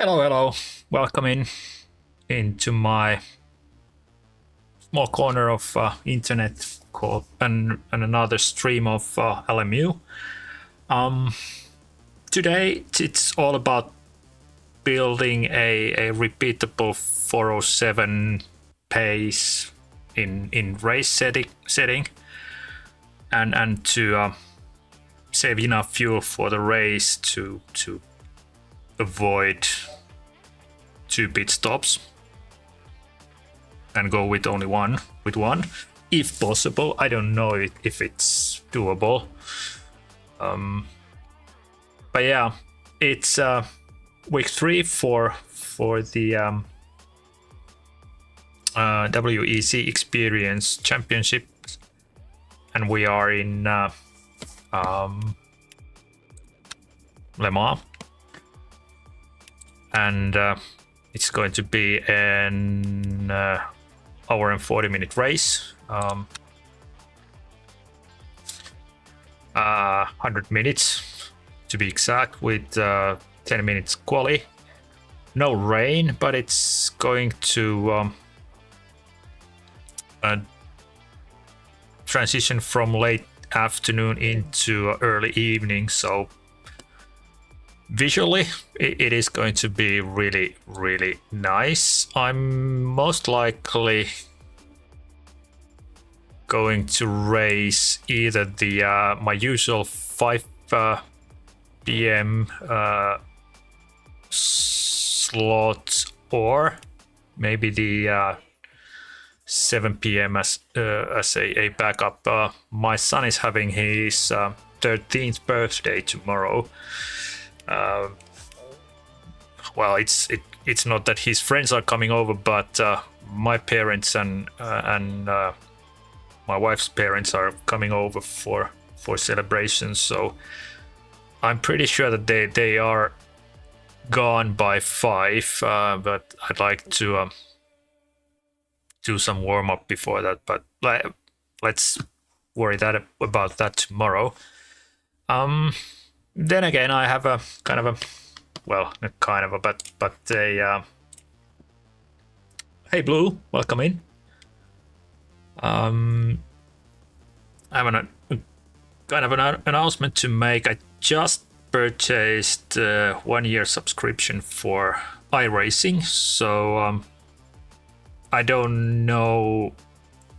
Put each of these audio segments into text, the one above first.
Hello, hello. Welcome into my small corner of internet called and another stream of LMU. Today it's all about building a repeatable 407 pace in race setting and to save enough fuel for the race to avoid 2 pit stops and go with only one if possible. I don't know if it's doable, but yeah, it's week 3 for the WEC-Xperience championship, and we are in Le Mans, and it's going to be an hour and 40-minute race, 100 minutes to be exact, with 10 minutes quali. No rain, but it's going to transition from late afternoon into early evening, so visually it is going to be really nice. I'm most likely going to race either the my usual 5 p.m. slot, or maybe the 7 p.m. as a backup. My son is having his 13th birthday tomorrow. Well, it's not that his friends are coming over, but my parents and my wife's parents are coming over for celebrations. So I'm pretty sure that they are gone by 5, but I'd like to do some warm up before that. But let's worry about that tomorrow. Then again, I have a kind of a, well, not kind of a, but a hey Blue, welcome in. I have a kind of an announcement to make. I just purchased 1-year subscription for iRacing, so I don't know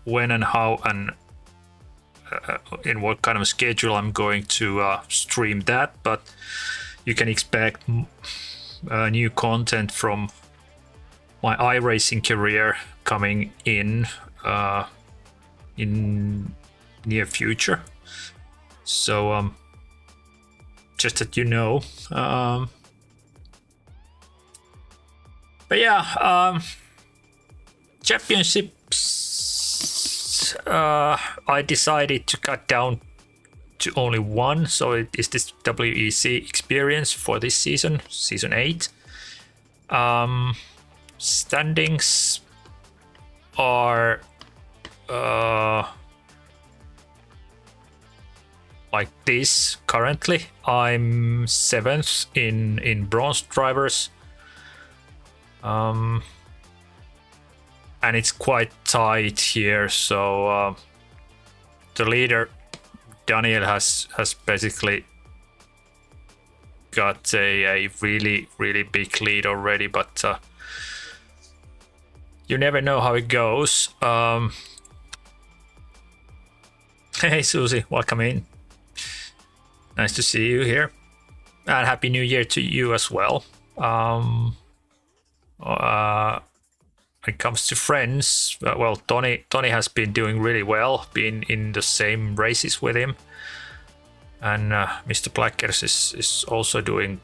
when and how and in what kind of schedule I'm going to stream that, but you can expect new content from my iRacing career coming in near future. So just that you know. But yeah, championships. I decided to cut down to only one, so it is this WEC-Xperience for this season 8. Standings are like this currently. I'm 7th in bronze drivers, and it's quite tight here. So the leader Daniel has basically got a really big lead already, but you never know how it goes. Hey Susie, welcome in. Nice to see you here, and happy new year to you as well. When it comes to friends, well, Tony has been doing really well, been in the same races with him, and Mr. Blackers is also doing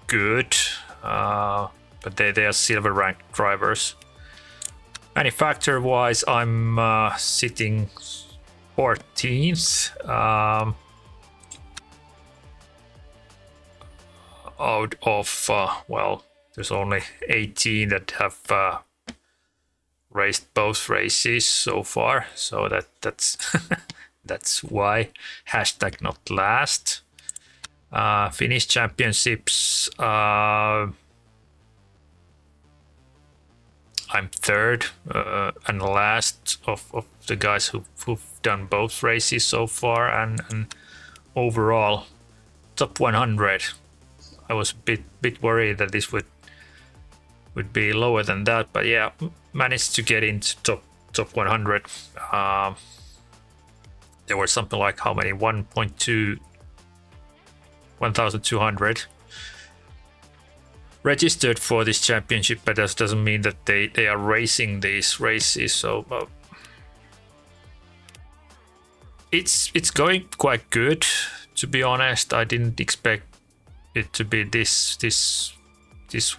good, but they are silver ranked drivers. Manufacturer wise, I'm sitting 14th, out of well, there's only 18 that have raced both races so far, so that's that's why #not last. Finnish championships, I'm third and last of the guys who've done both races so far, and overall top 100. I was a bit worried that this would be lower than that, but yeah, managed to get into top 100. There were something like how many 1,200 registered for this championship, but that doesn't mean that they are racing these races. So it's going quite good, to be honest. I didn't expect it to be this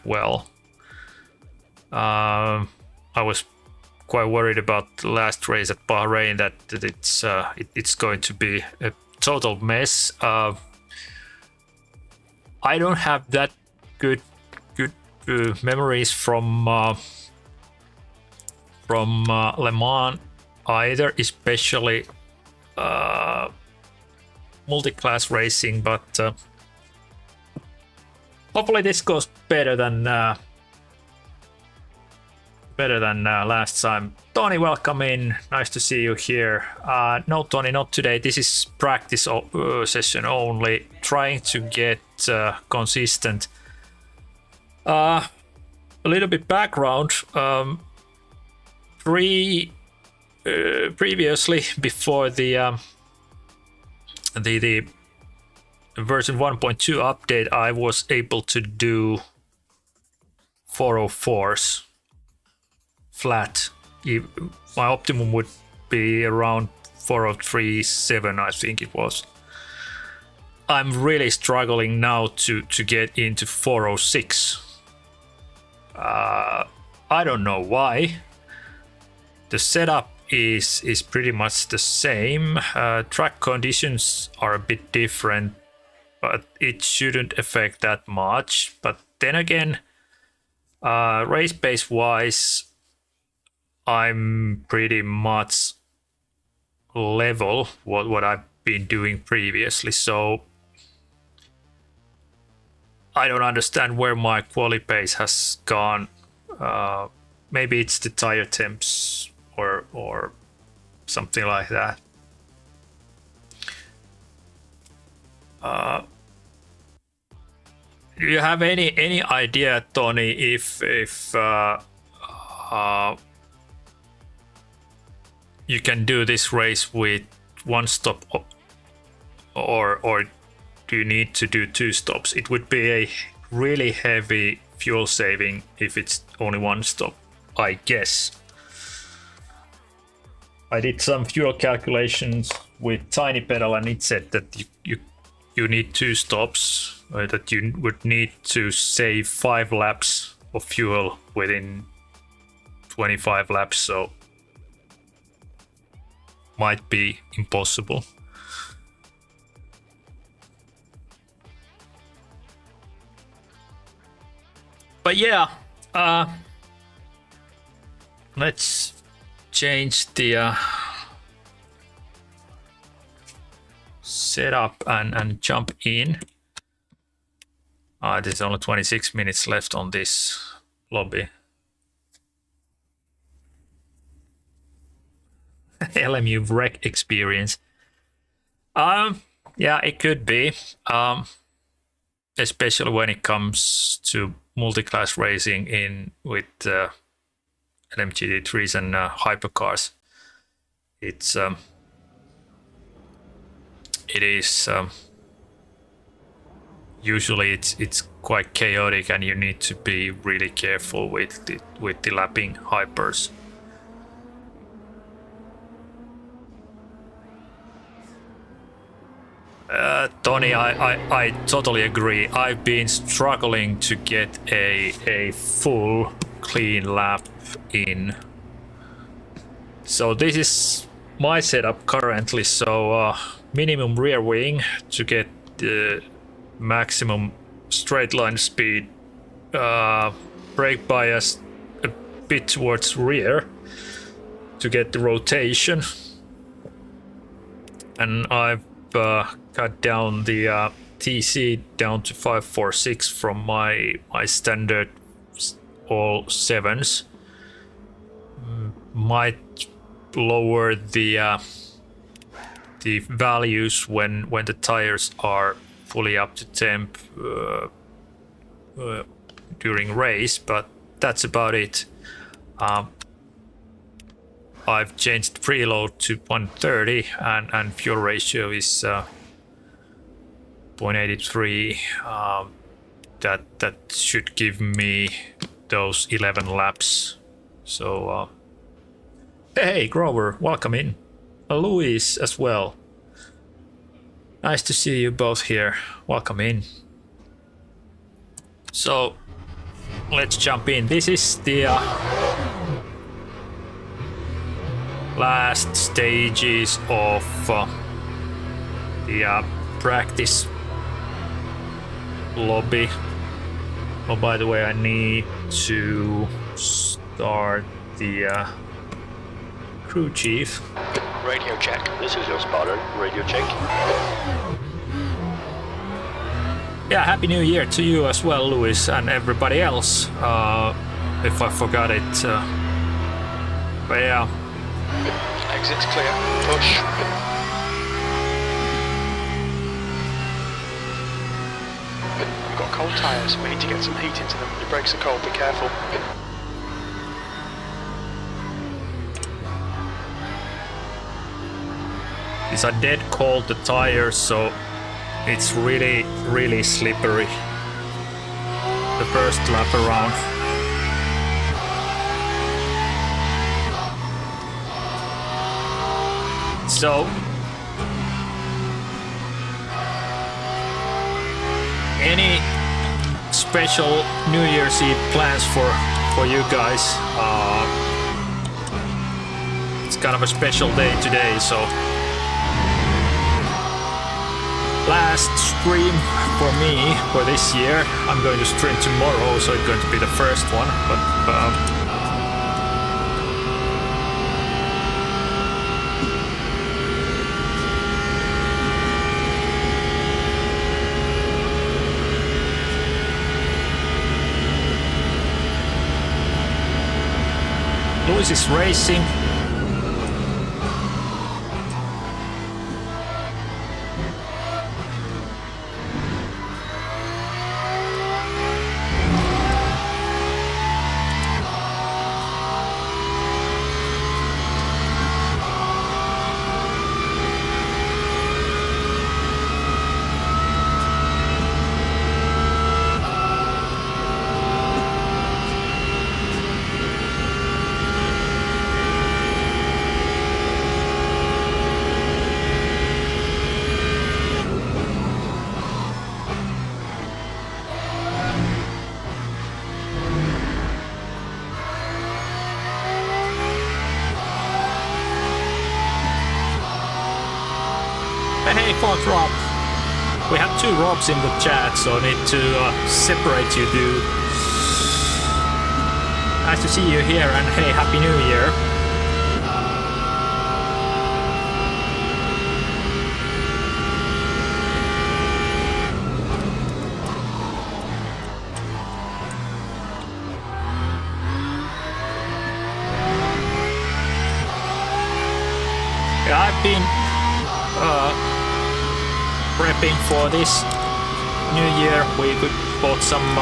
well. I was quite worried about the last race at Bahrain that it's going to be a total mess. I don't have that good memories from Le Mans either, especially multi-class racing, but hopefully this goes better than last time. Tony, welcome in. Nice to see you here. No, Tony, not today. This is practice session only. Trying to get consistent. A little bit background. Previously, before the version 1.2 update, I was able to do 404s flat. My optimum would be around 403.7, I think it was. I'm really struggling now to get into 406. I don't know why. The setup is pretty much the same. Track conditions are a bit different, but it shouldn't affect that much. But then again, race pace wise, I'm pretty much level what I've been doing previously, so I don't understand where my quali pace has gone. Maybe it's the tire temps or something like that. Do you have any idea, Tony, if you can do this race with one stop, or do you need to do two stops? It would be a really heavy fuel saving if it's only one stop, I guess. I did some fuel calculations with Tiny Pedal, and it said that you need two stops, that you would need to save 5 laps of fuel within 25 laps, so might be impossible. But yeah, let's change the setup and jump in. There's only 26 minutes left on this lobby. LMU WEC-Xperience. Yeah, it could be. Especially when it comes to multi-class racing in with LMU GT3s and hypercars. It is usually it's quite chaotic, and you need to be really careful with the lapping hypers. Tony, I totally agree. I've been struggling to get a full clean lap in. So this is my setup currently. So minimum rear wing to get the maximum straight line speed. Brake bias a bit towards rear to get the rotation. And I've cut down the TC down to 546 from my standard all 7s. might lower the values when the tires are fully up to temp during race, but that's about it. I've changed preload to 130 and fuel ratio is 0.83. That should give me those 11 laps. So hey Grover, welcome in. Louis as well. Nice to see you both here. Welcome in. So let's jump in. This is the last stages of the practice lobby. Oh, by the way, I need to start the crew chief. Radio check. This is your spotter. Radio check. Yeah, Happy New Year to you as well, Louis, and everybody else. If I forgot it. But yeah. Exit's clear. Push. We've got cold tyres. We need to get some heat into them. Your brakes are cold. Be careful. These are dead cold, the tires, so it's really slippery the first lap around. So any special New Year's Eve plans for you guys? It's kind of a special day today, so last stream for me for this year. I'm going to stream tomorrow, so it's going to be the first one, but Louis is racing. Hey, fourth Rob. We have two Robs in the chat, so I need to separate you two. Nice to see you here, and hey, Happy New Year. Yeah, I've been prepping for this New Year. We bought some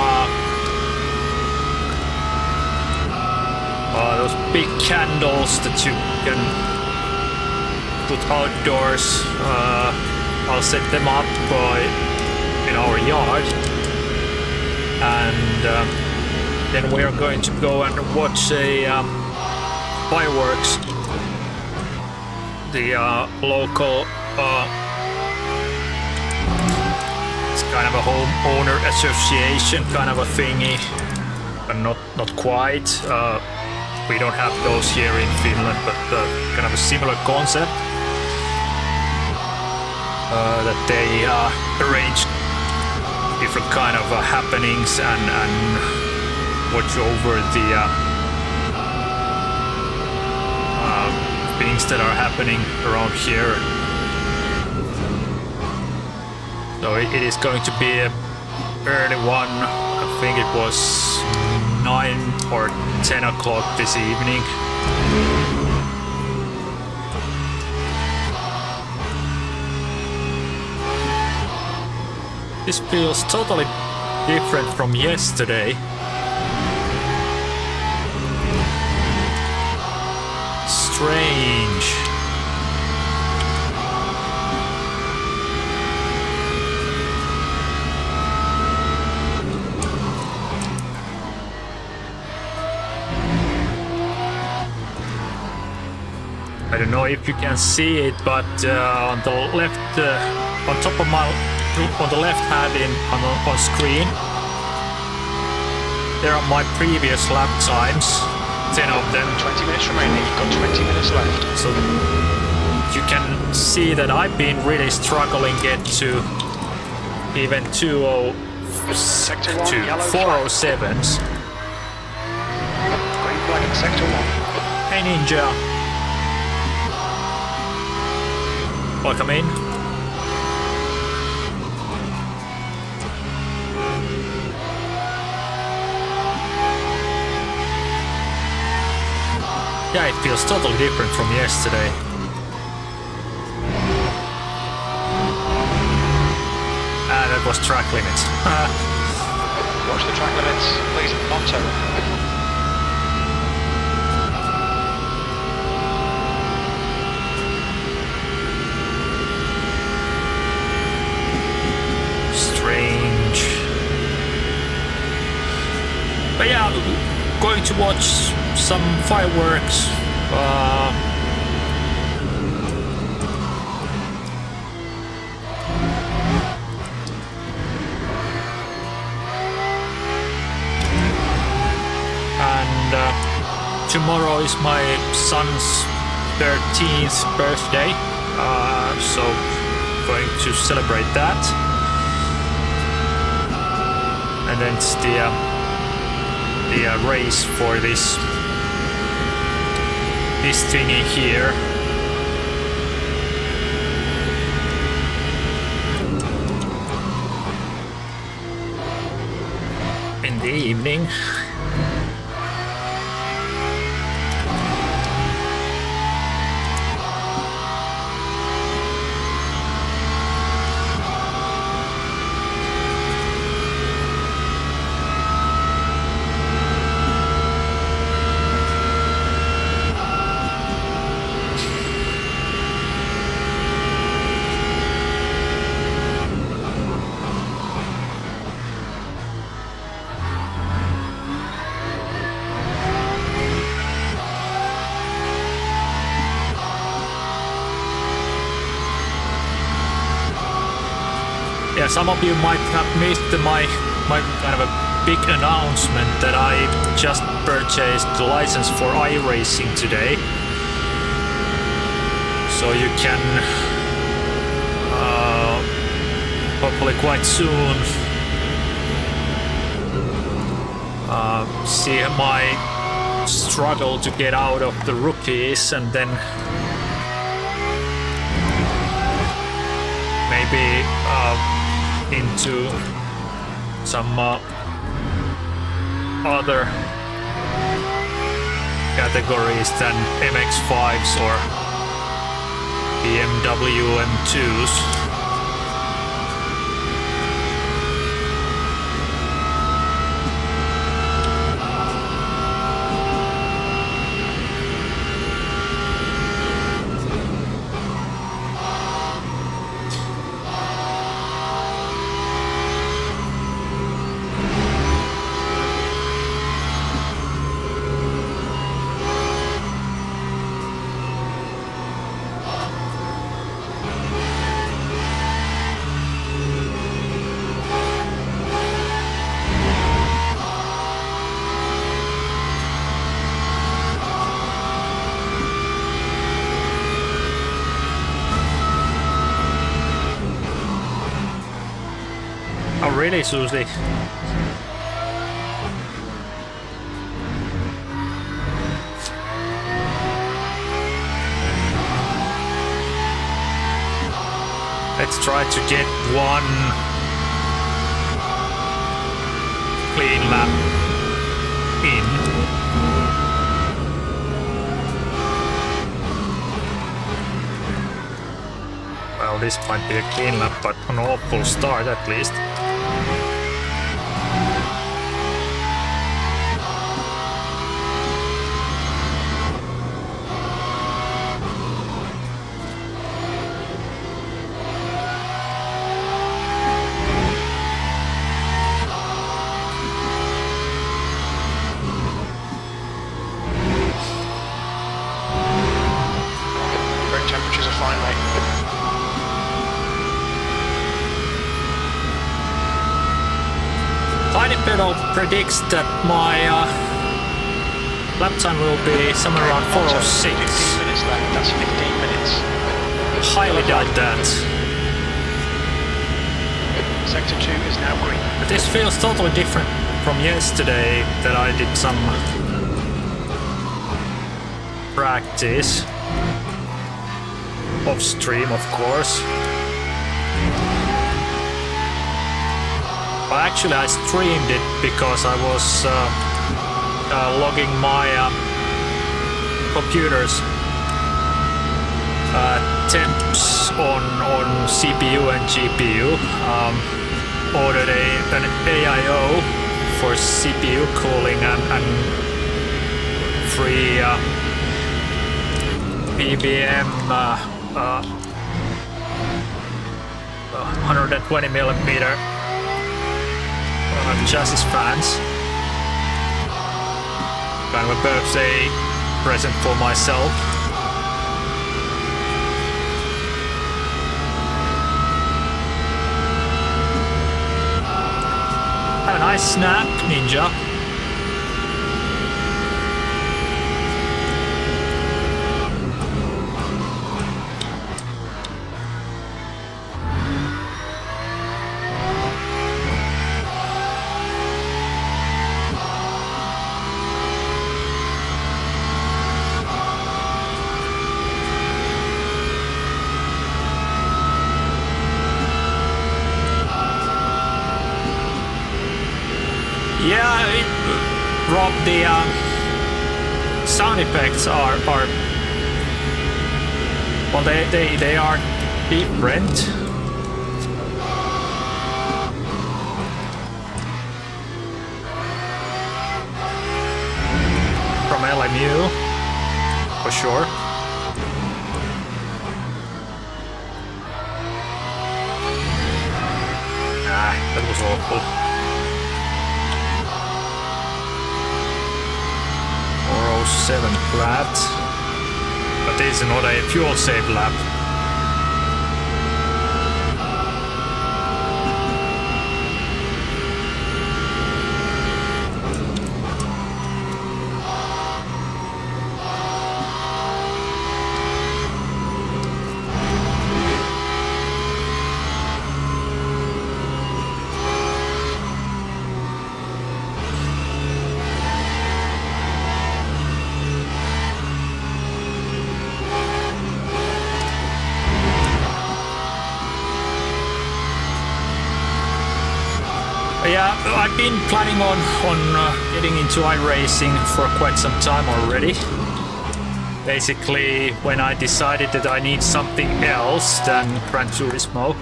those big candles that you can put outdoors. I'll set them up in our yard, and then we are going to go and watch a fireworks. The local it's kind of a homeowner association kind of a thingy, but not quite. We don't have those here in Finland, but kind of a similar concept that they arrange different kind of happenings and watch over the things that are happening around here. So it is going to be an early one. I think it was 9 or 10 o'clock this evening. This feels totally different from yesterday. Strange. I don't know if you can see it, but on the left, on top of on the left hand on screen, there are my previous lap times, 10 of them. 20 minutes remaining, you've got 20 minutes left. So you can see that I've been really struggling get to even 407s. Green flag in sector 1. Hey Ninja. Welcome in. Yeah, it feels totally different from yesterday. That was track limits. Watch the track limits, please, motto. Strange. But yeah, going to watch some fireworks. And tomorrow is my son's 13th birthday, so going to celebrate that. And then it's the race for this thingy here. In the evening. Yeah, some of you might have missed my kind of a big announcement that I just purchased the license for iRacing today. So you can hopefully quite soon see my struggle to get out of the rookies, and then maybe into some other categories than MX-5s or BMW M2s. Oh, really, Susie? Let's try to get one clean lap this might be a clean lap, but an awful start at least. Predicts that my lap time will be somewhere around 4:06. 15 minutes left, that's 15 minutes. Highly doubt that. Sector 2 is now green. But this feels totally different from yesterday that I did some practice. Off stream, of course. Well, actually, I streamed it because I was logging my computer's temps on CPU and GPU. Ordered an AIO for CPU cooling and free PBM 120mm chassis fans. Kind of a birthday present for myself. Have a nice snap, Ninja. Yeah, Rob, the sound effects are well, they are different. From LMU, for sure. That was awful. 407 flat, but this is not a fuel save lap. Yeah, I've been planning on getting into iRacing for quite some time already. Basically, when I decided that I need something else than Gran Turismo.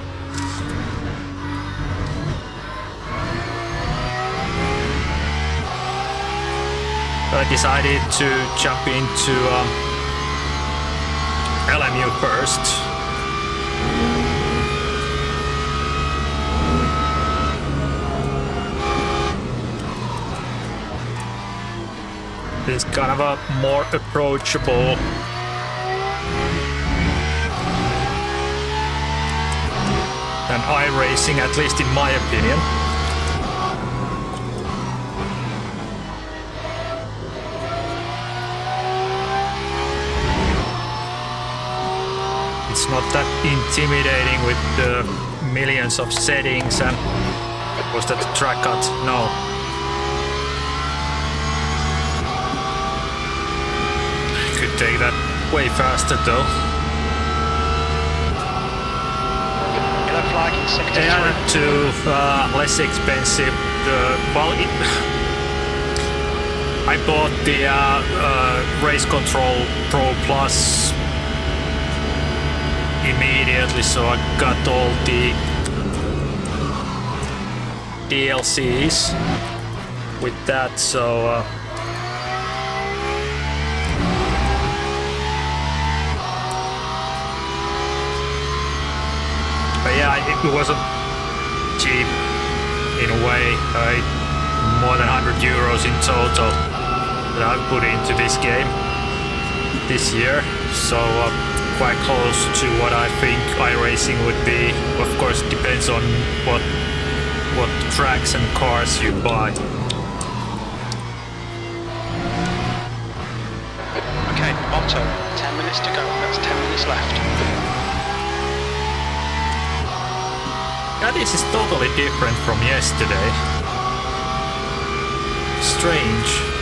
I decided to jump into LMU first. It's kind of a more approachable than iRacing, at least in my opinion. It's not that intimidating with the millions of settings and was that the track cut? No. Could take that way faster though. Yellow flag in sector 3. And to less expensive. I bought the Race Control Pro Plus immediately, so I got all the DLCs with that, so but yeah, it wasn't cheap in a way. More than 100 euros in total that I've put into this game this year, so quite close to what I think iRacing would be. Of course, it depends on what tracks and cars you buy. Okay, Otto, 10 minutes to go. That's 10 minutes left. Yeah, this is totally different from yesterday. Strange.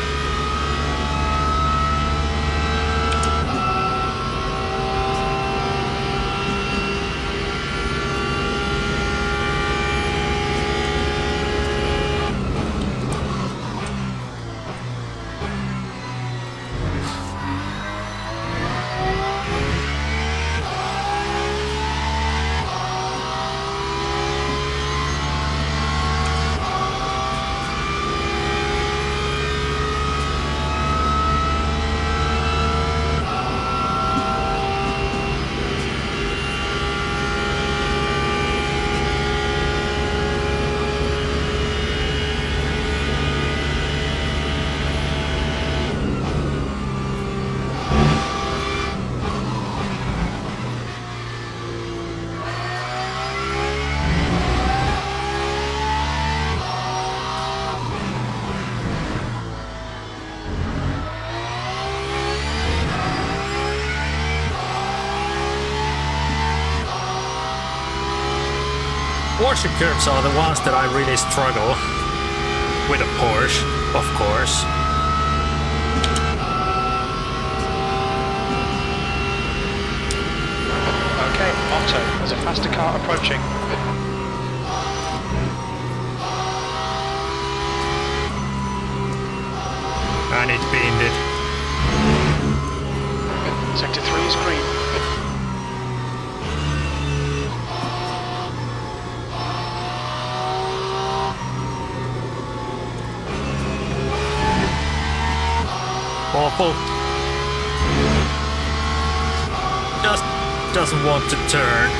Porsche curves are the ones that I really struggle with a Porsche, of course. Okay, Otto, there's a faster car approaching. And it beamed it. Sector 3 is green. Awful. Just doesn't want to turn.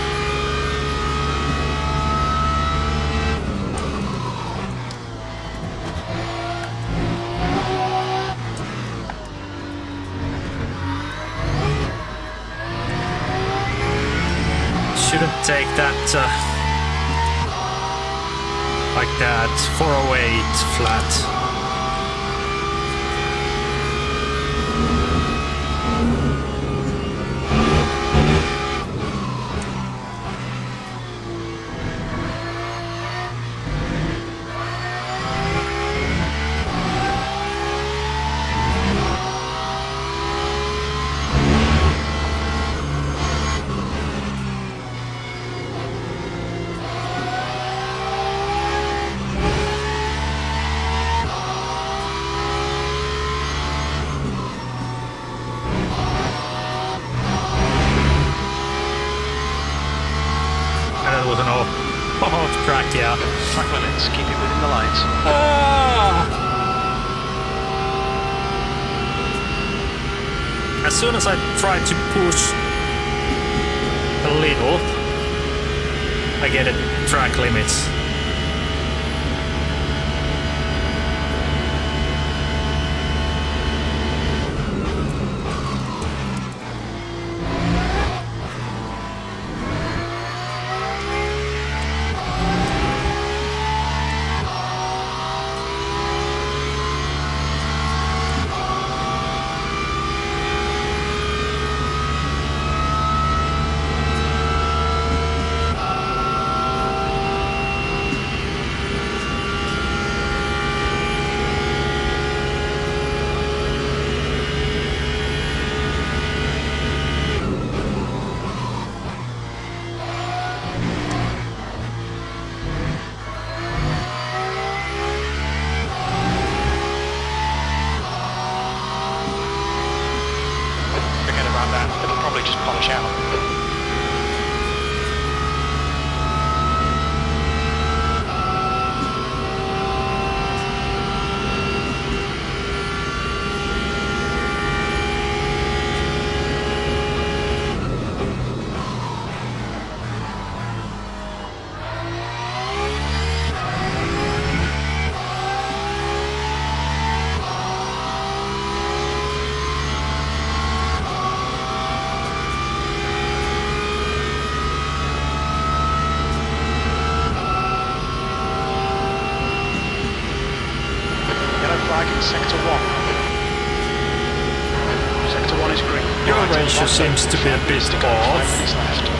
Shouldn't take that like that. 408 flat. Track, yeah. Track limits, keep it within the lines. As soon as I try to push a little, I get it track limits. It'll probably just polish out. Sector 1. Sector 1 is green. Your ratio seems to be a bit to go. 5 off. minutes left.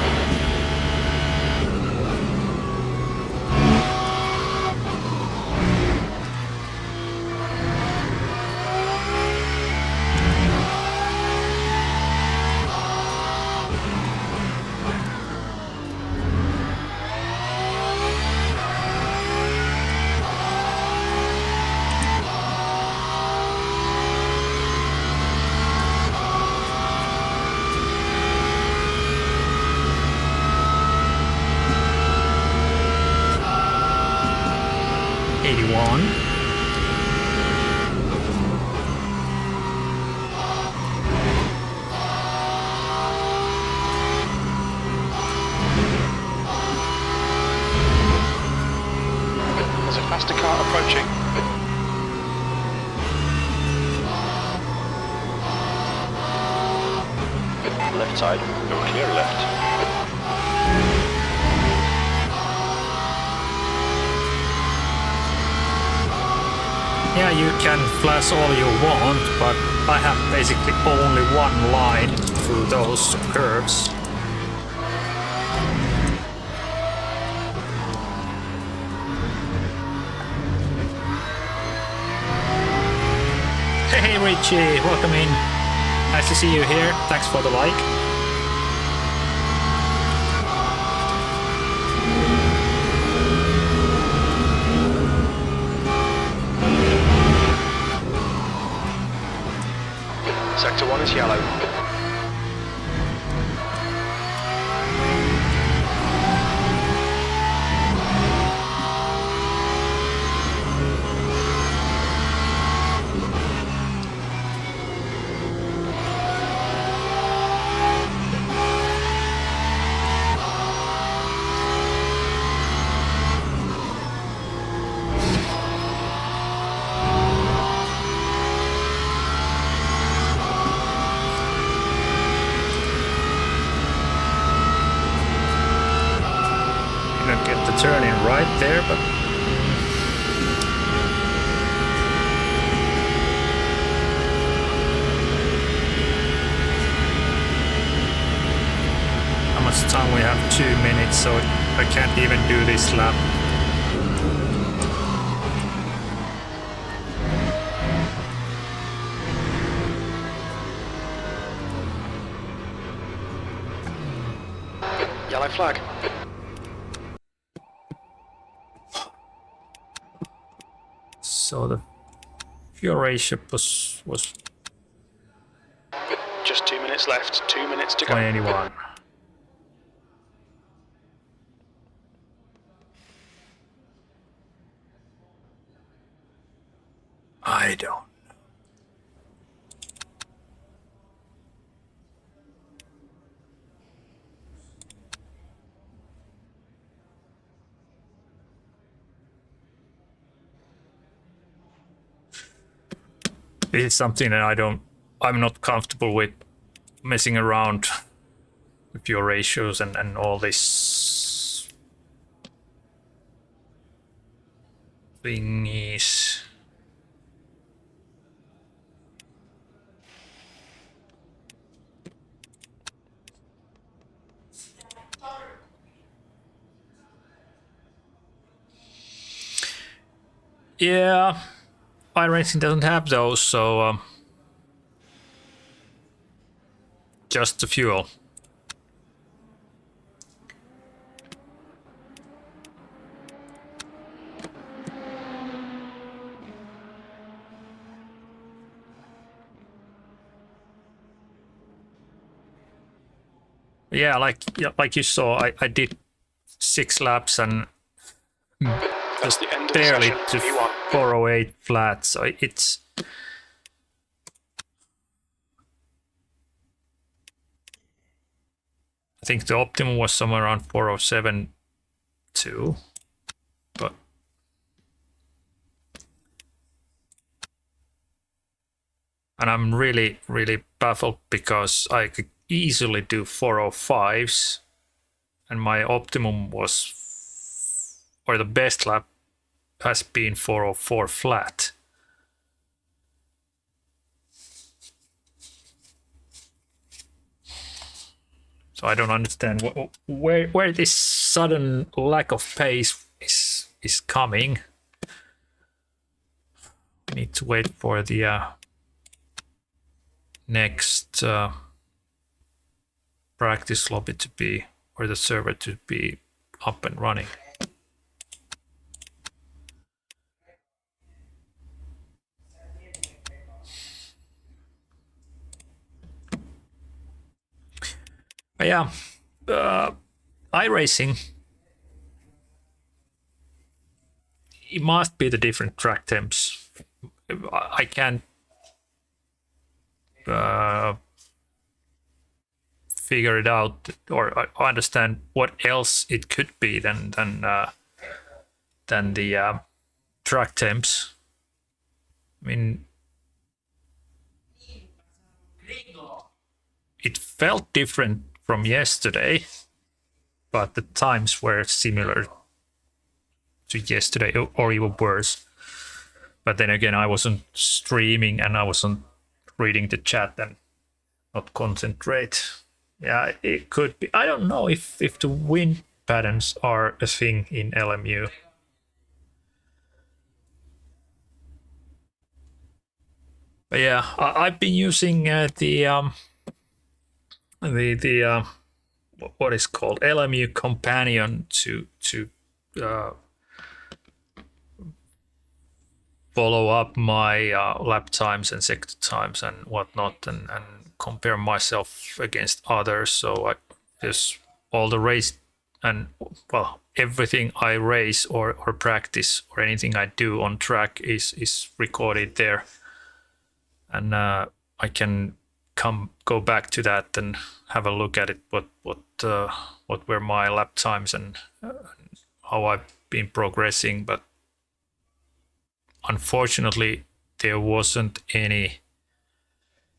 There's a faster car approaching. Left side, go clear left. Yeah, you can flash all you want, but I have basically only one line through those curves. Hey Richie, welcome in. Nice to see you here. Thanks for the like. Sector 1 is yellow. Get the turning right there, but how much time we have? 2 minutes, so I can't even do this lap. Yellow flag. So the fuel ratio was Just 2 minutes left. 2 minutes to go. 181. I don't. This is something that I'm not comfortable with, messing around with your ratios and all this thingies. Yeah, iRacing doesn't have those, so just the fuel. Yeah, like you saw, I did 6 laps and That's the end of barely the to session. 408 flat, so it's I think the optimum was somewhere around 407 too, but and I'm really baffled because I could easily do 405s and my optimum was, or the best lap has been 404 flat. So I don't understand where this sudden lack of pace is coming. I need to wait for the next practice lobby to be, or the server to be up and running. But yeah, iRacing, it must be the different track temps. I can't figure it out or understand what else it could be than the track temps. I mean, it felt different from yesterday, but the times were similar to yesterday or even worse. But then again, I wasn't streaming and I wasn't reading the chat and not concentrate. Yeah, it could be. I don't know if the wind patterns are a thing in LMU. But yeah, I've been using the what is called LMU companion to follow up my lap times and sector times and whatnot, and compare myself against others. So there's all the race and, well, everything I race or practice or anything I do on track is recorded there, and I can go back to that and have a look at it. What were my lap times and how I've been progressing. But unfortunately, there wasn't any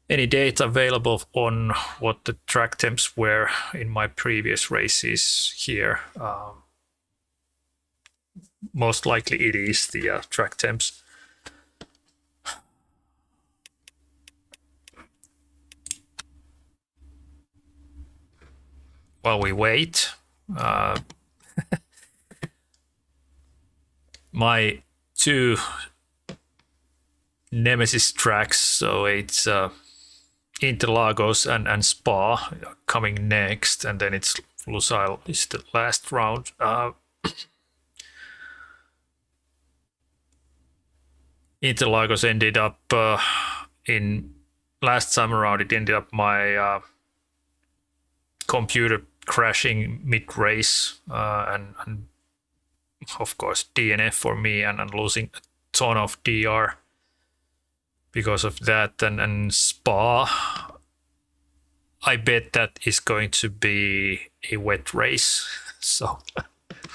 data available on what the track temps were in my previous races here. Most likely it is the track temps. While we wait, my two nemesis tracks, so it's Interlagos and Spa coming next, and then it's Lusail is the last round. Interlagos ended up in last time around. It ended up my computer crashing mid-race, and of course DNF for me, and losing a ton of DR because of that. And Spa, I bet that is going to be a wet race. So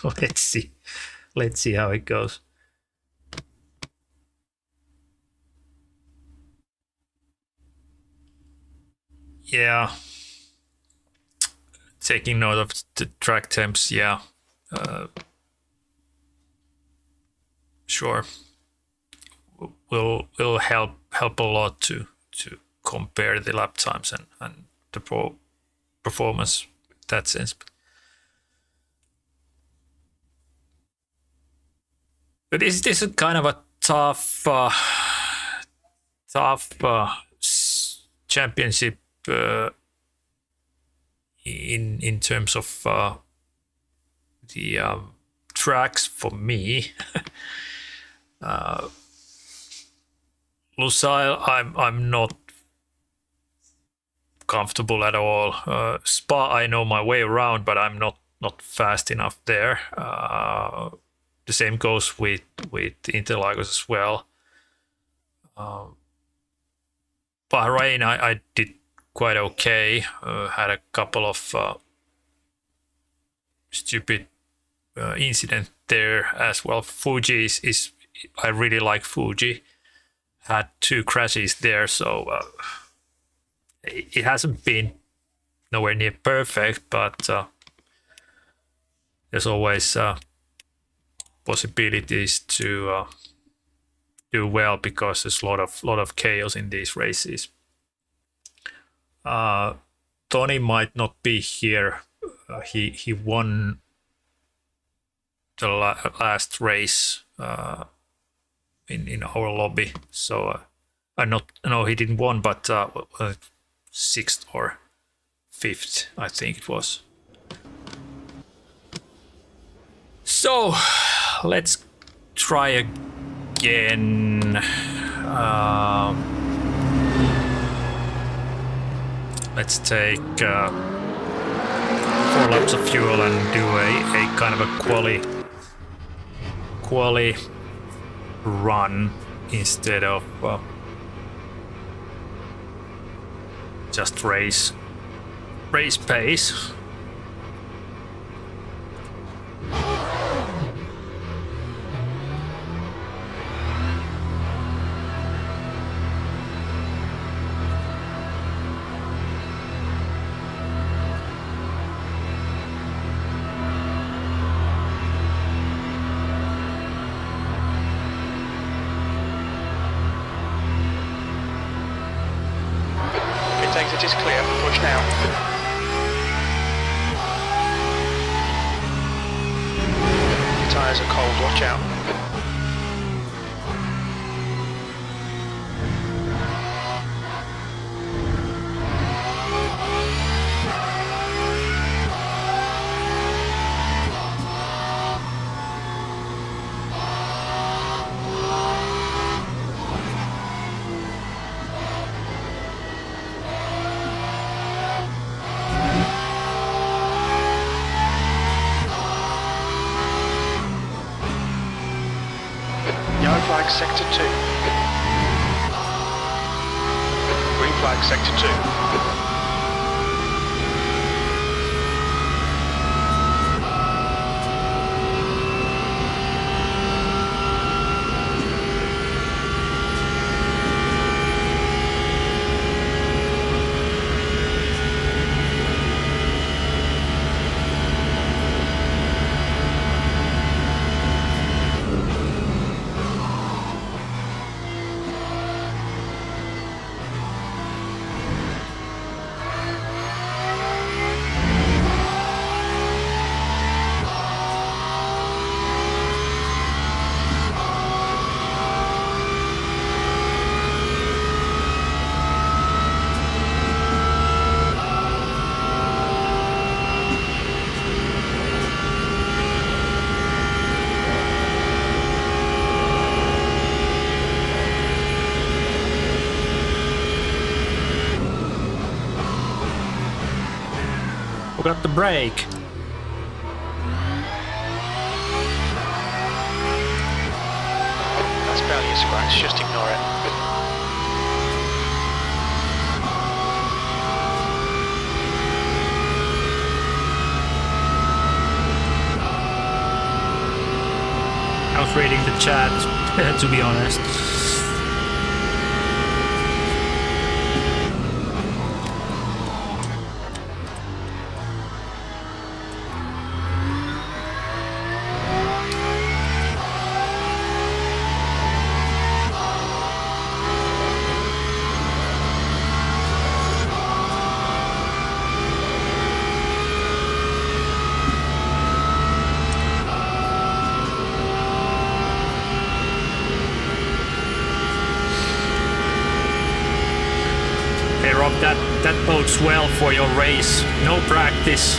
let's see how it goes. Yeah, taking note of the track temps. Yeah, sure, will help a lot to compare the lap times and the performance in that sense. But this is kind of a tough championship in terms of the tracks for me. Lusail, I'm not comfortable at all. Spa, I know my way around, but I'm not fast enough there. The same goes with Interlagos as well. Bahrain, I did quite okay. Had a couple of stupid incidents there as well. Fuji is I really like Fuji. Had 2 crashes there, so it hasn't been nowhere near perfect, but there's always possibilities to do well because there's a lot of chaos in these races. Tony might not be here. He won the last race in our lobby. So no, he didn't won, but 6th or 5th, I think it was. So let's try again. Let's take 4 laps of fuel and do a kind of a quali run instead of just race pace. It is clear. Push now. The tyres are cold. Watch out. Flag sector 2. Green flag sector 2. Forgot the brake. That's barely a scratch, just ignore it. I was reading the chat, to be honest. That bodes well for your race. No practice,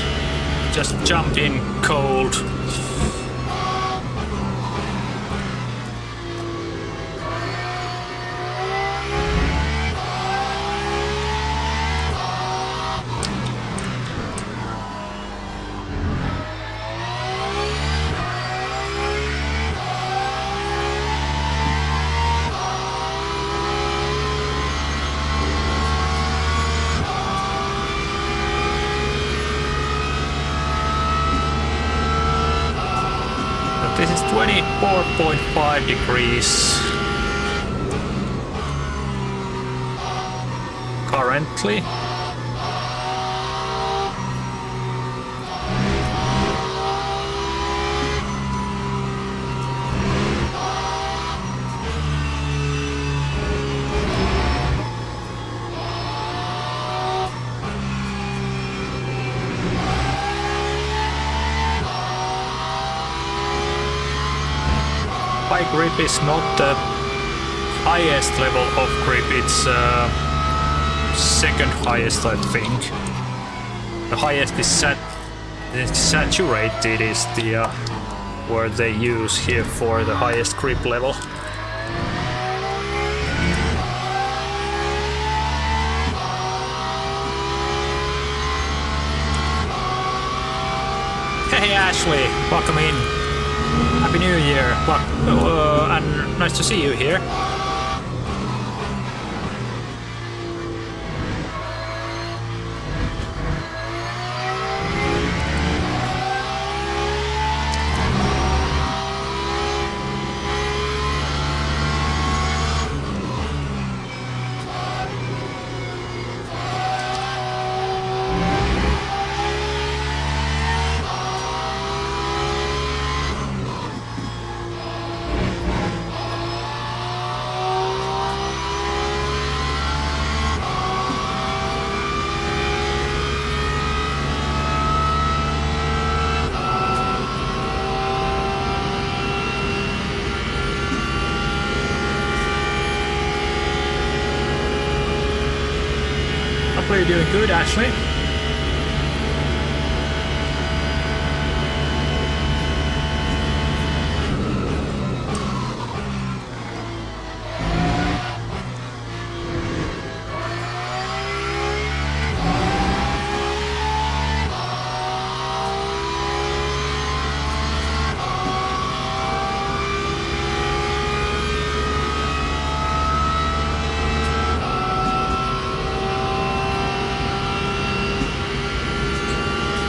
just jump in cold. This is 24.5 degrees currently. grip is not the highest level of grip, it's second highest, I think. The highest is saturated is the word they use here for the highest grip level. Hey Ashley, welcome in. Happy New Year. And nice to see you here. Hopefully you're doing good, Ashley.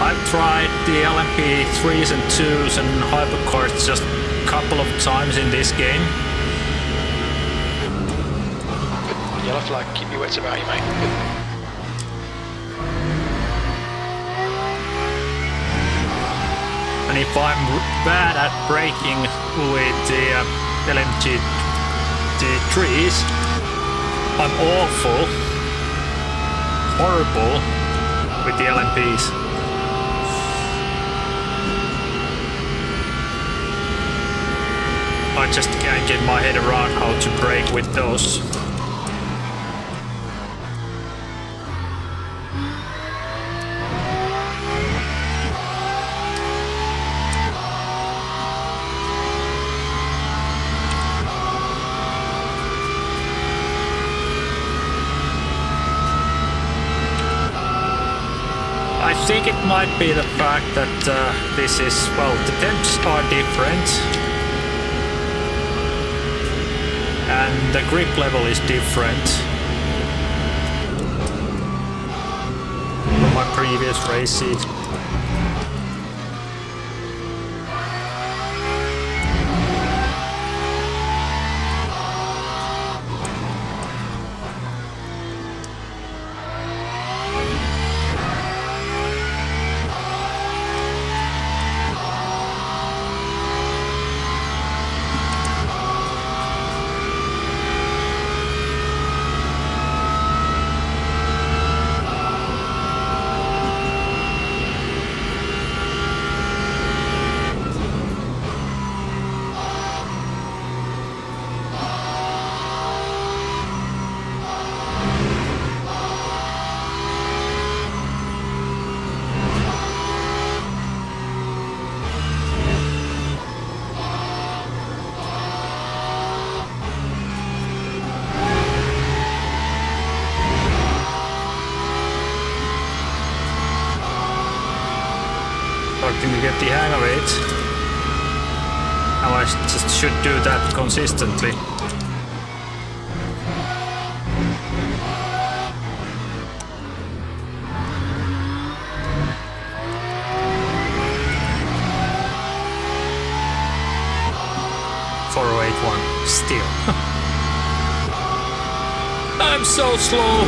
I've tried the LMP 3s and 2s and hypercars just a couple of times in this game. Yellow flag, keep your wits about you, mate. And if I'm bad at braking with the LMG 3s, I'm awful, horrible with the LMPs. I just can't get my head around how to brake with those. I think it might be the fact that this is, well, the temps are different. And the grip level is different from my previous races. Starting to get the hang of it. Now I just should do that consistently. Still. I'm so slow.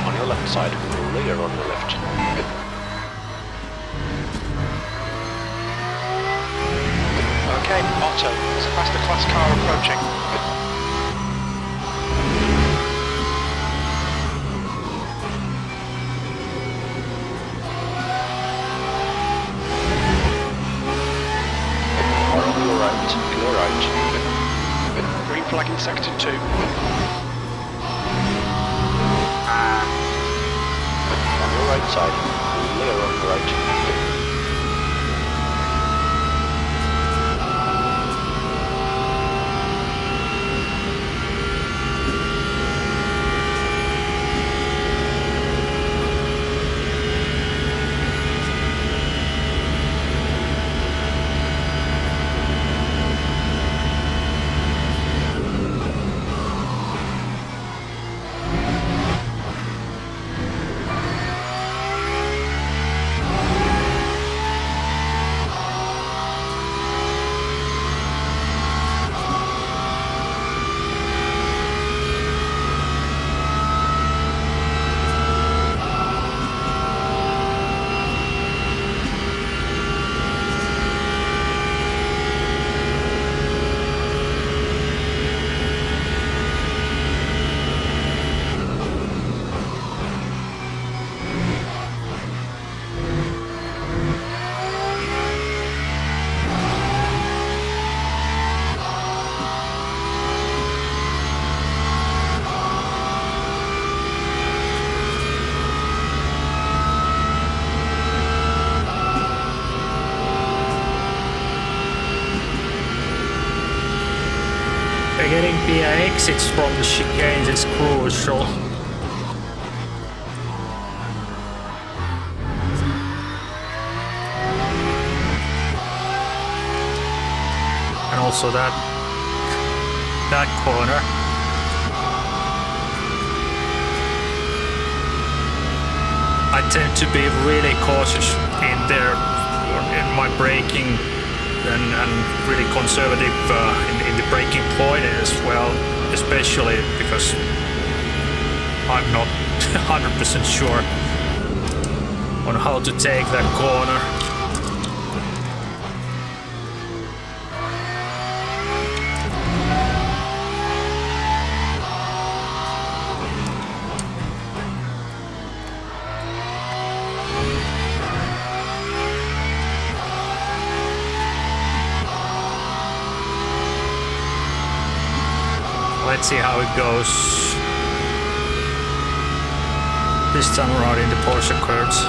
On your left side, clear on your left. Okay, Otto, there's a faster class car approaching. right, clear right. Green flag in sector 2. On your right side, clear on the right. Getting the exits from the chicanes is crucial. And also that corner. I tend to be really cautious in there in my braking and really conservative in the braking point as well, especially because I'm not 100% sure on how to take that corner. Let's see how it goes this time around in the Porsche curves.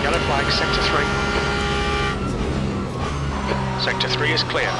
Yellow flag, sector 3. Sector 3 is clear.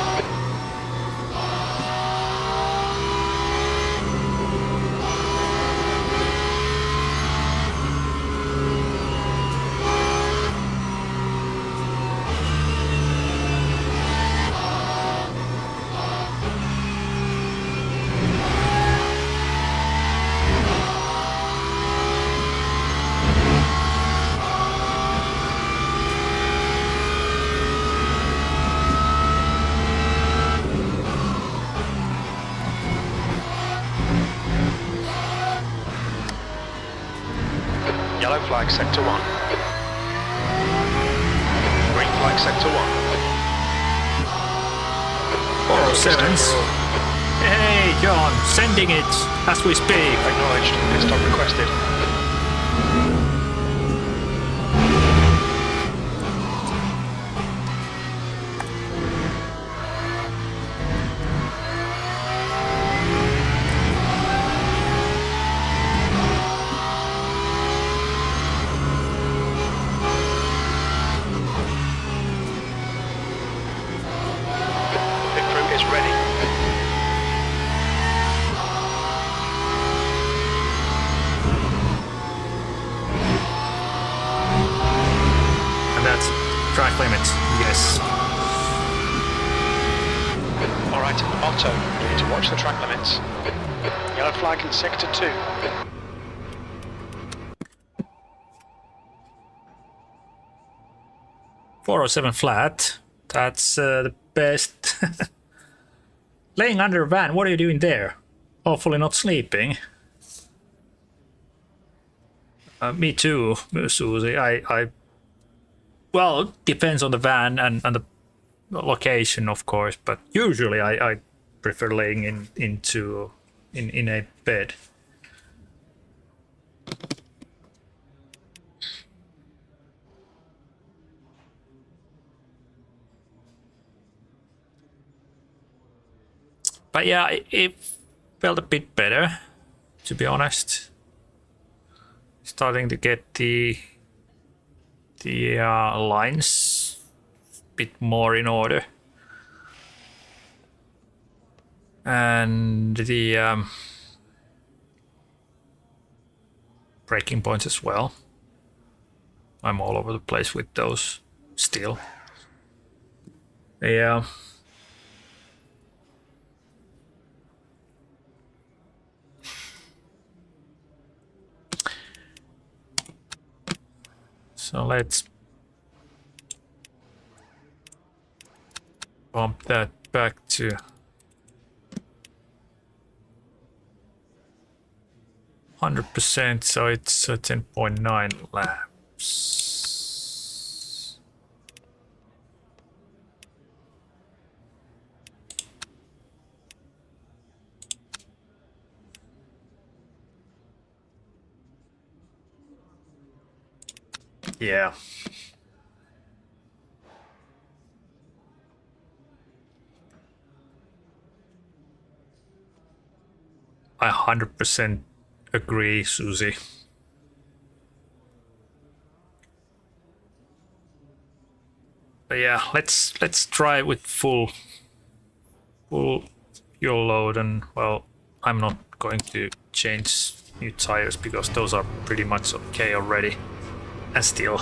Yellow flag, sector 1. Green flag, sector 1. 407s. Hey, John, sending it as we speak. Acknowledged. Pit stop requested. Track limit, yes. Alright, Otto, you need to watch the track limits. Yellow flag in sector 2. .407 flat, that's the best. Laying under a van, what are you doing there? Hopefully not sleeping. Me too, Susie. Well, it depends on the van and the location, of course, but usually I prefer laying in a bed. But yeah, it felt a bit better, to be honest. Starting to get the lines a bit more in order. And the braking points as well. I'm all over the place with those still. Yeah. So let's bump that back to 100%, so it's 10.9 laps. Yeah. I 100% agree, Susie. But yeah, let's try with full fuel load, and well, I'm not going to change new tires because those are pretty much okay already. And still.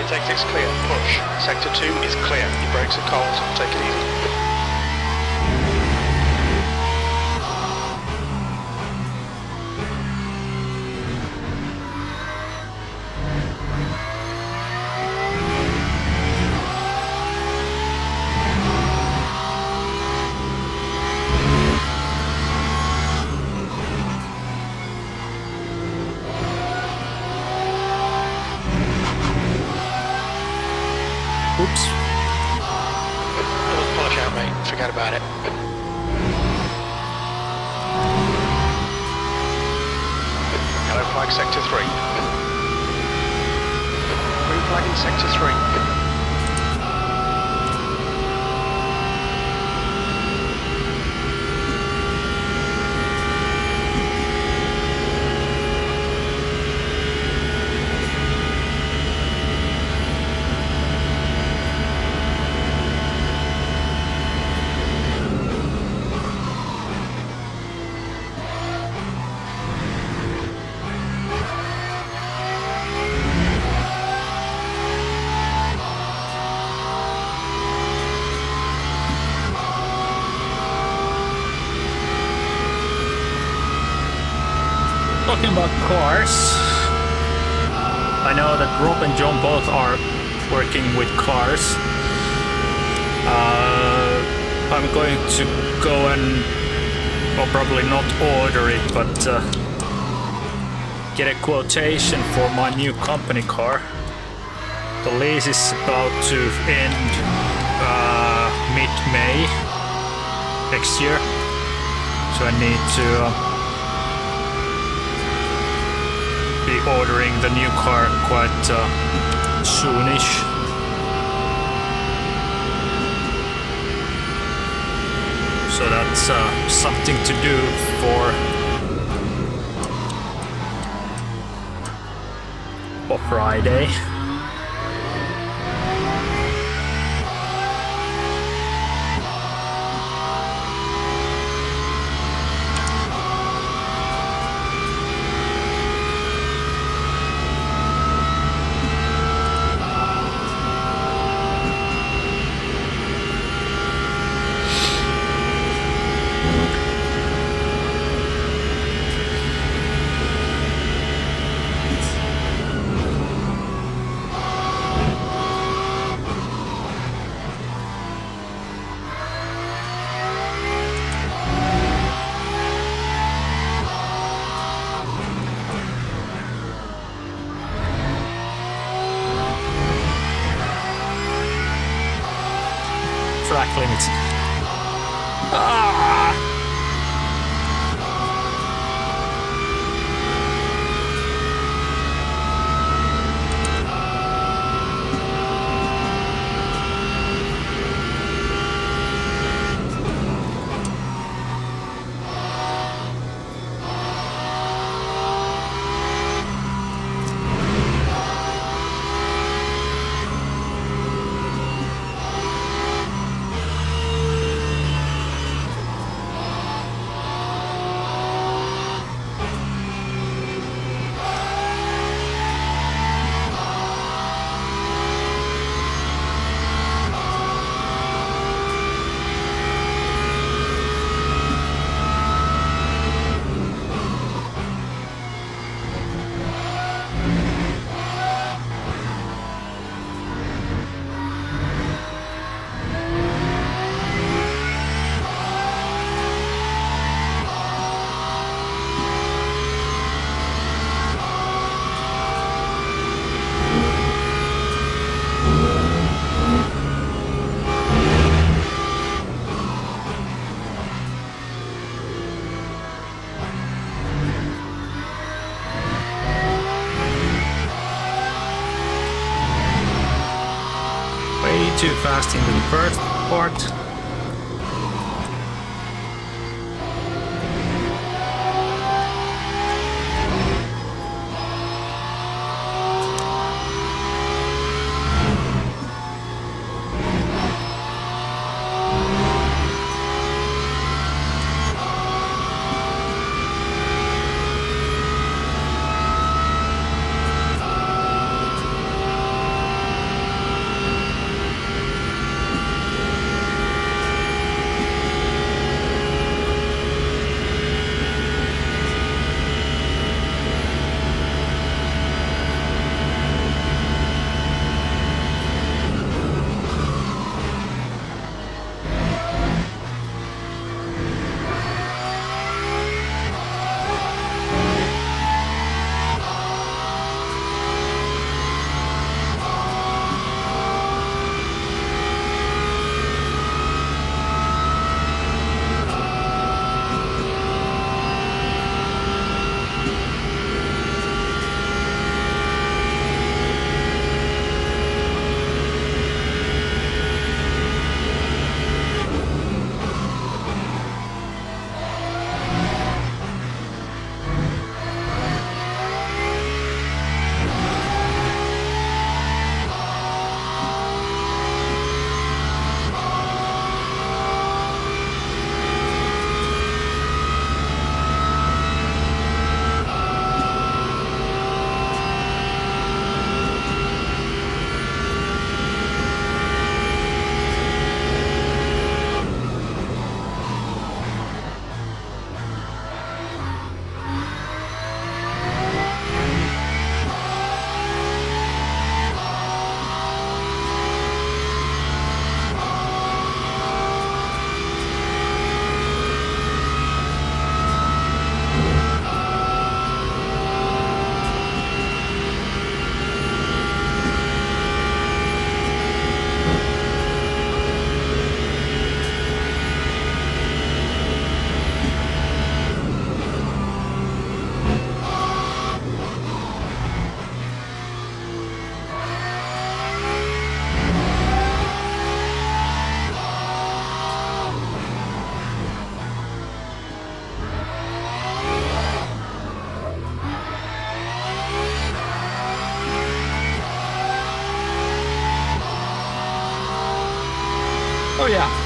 Exit's clear, push. Sector 2 is clear. Your brakes are cold, take it easy. Oops. Little polish out, mate. Forget about it. Yellow flag sector 3. Green flag in sector 3. Talking about cars, I know that Rob and John both are working with cars. I'm going to go and, well, probably not order it, but get a quotation for my new company car. The lease is about to end mid-May next year, so I need to be ordering the new car quite soonish. So that's something to do for Friday. too fast into the first part. Oh yeah.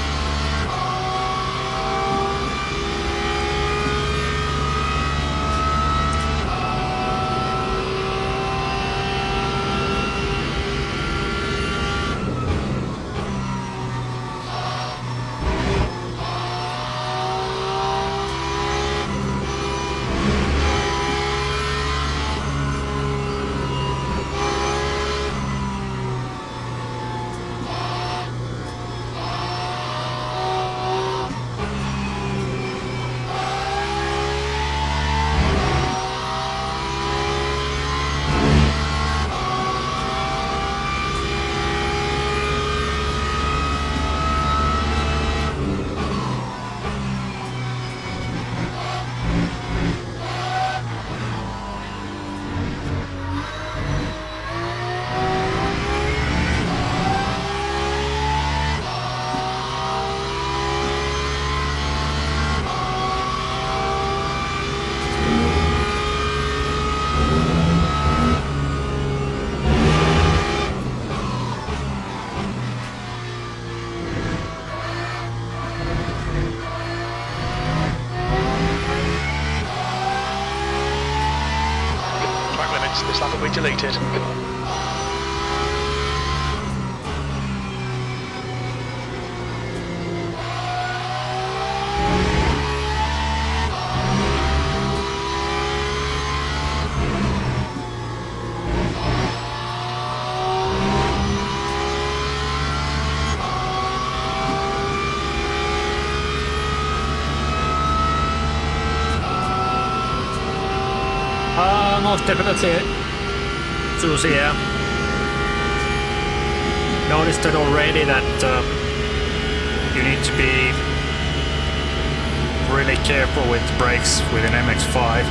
This lap will be deleted. Most definitely choose here. Noticed that already that you need to be really careful with brakes with an MX-5.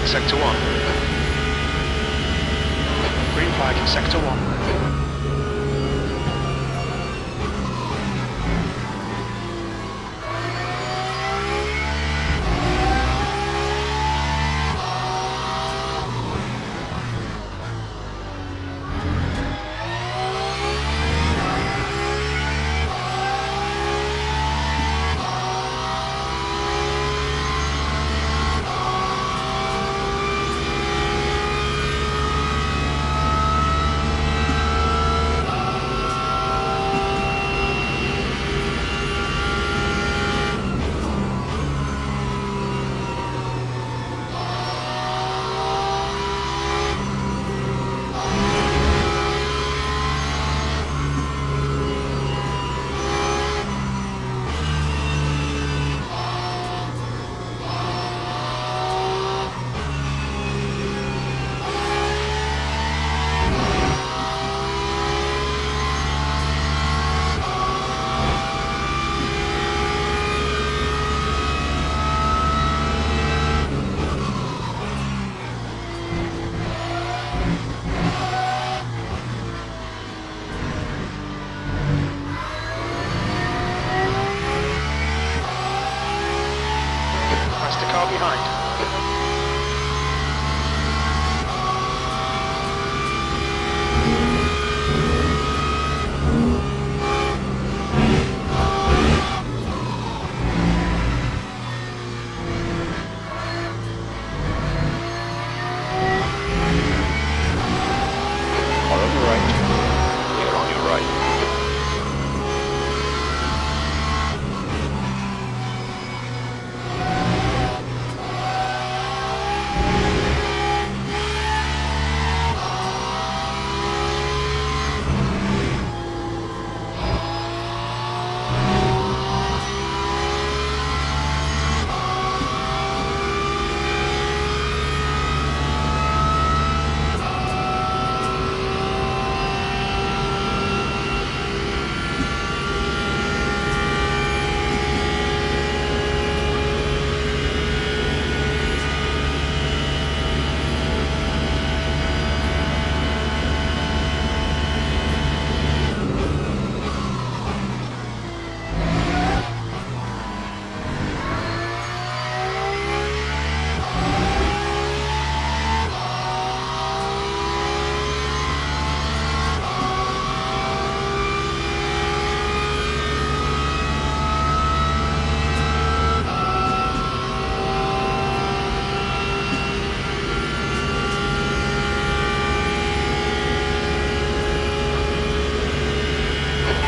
in sector 1. Green flag in sector 1. Behind. Car on your right. Clear on your right.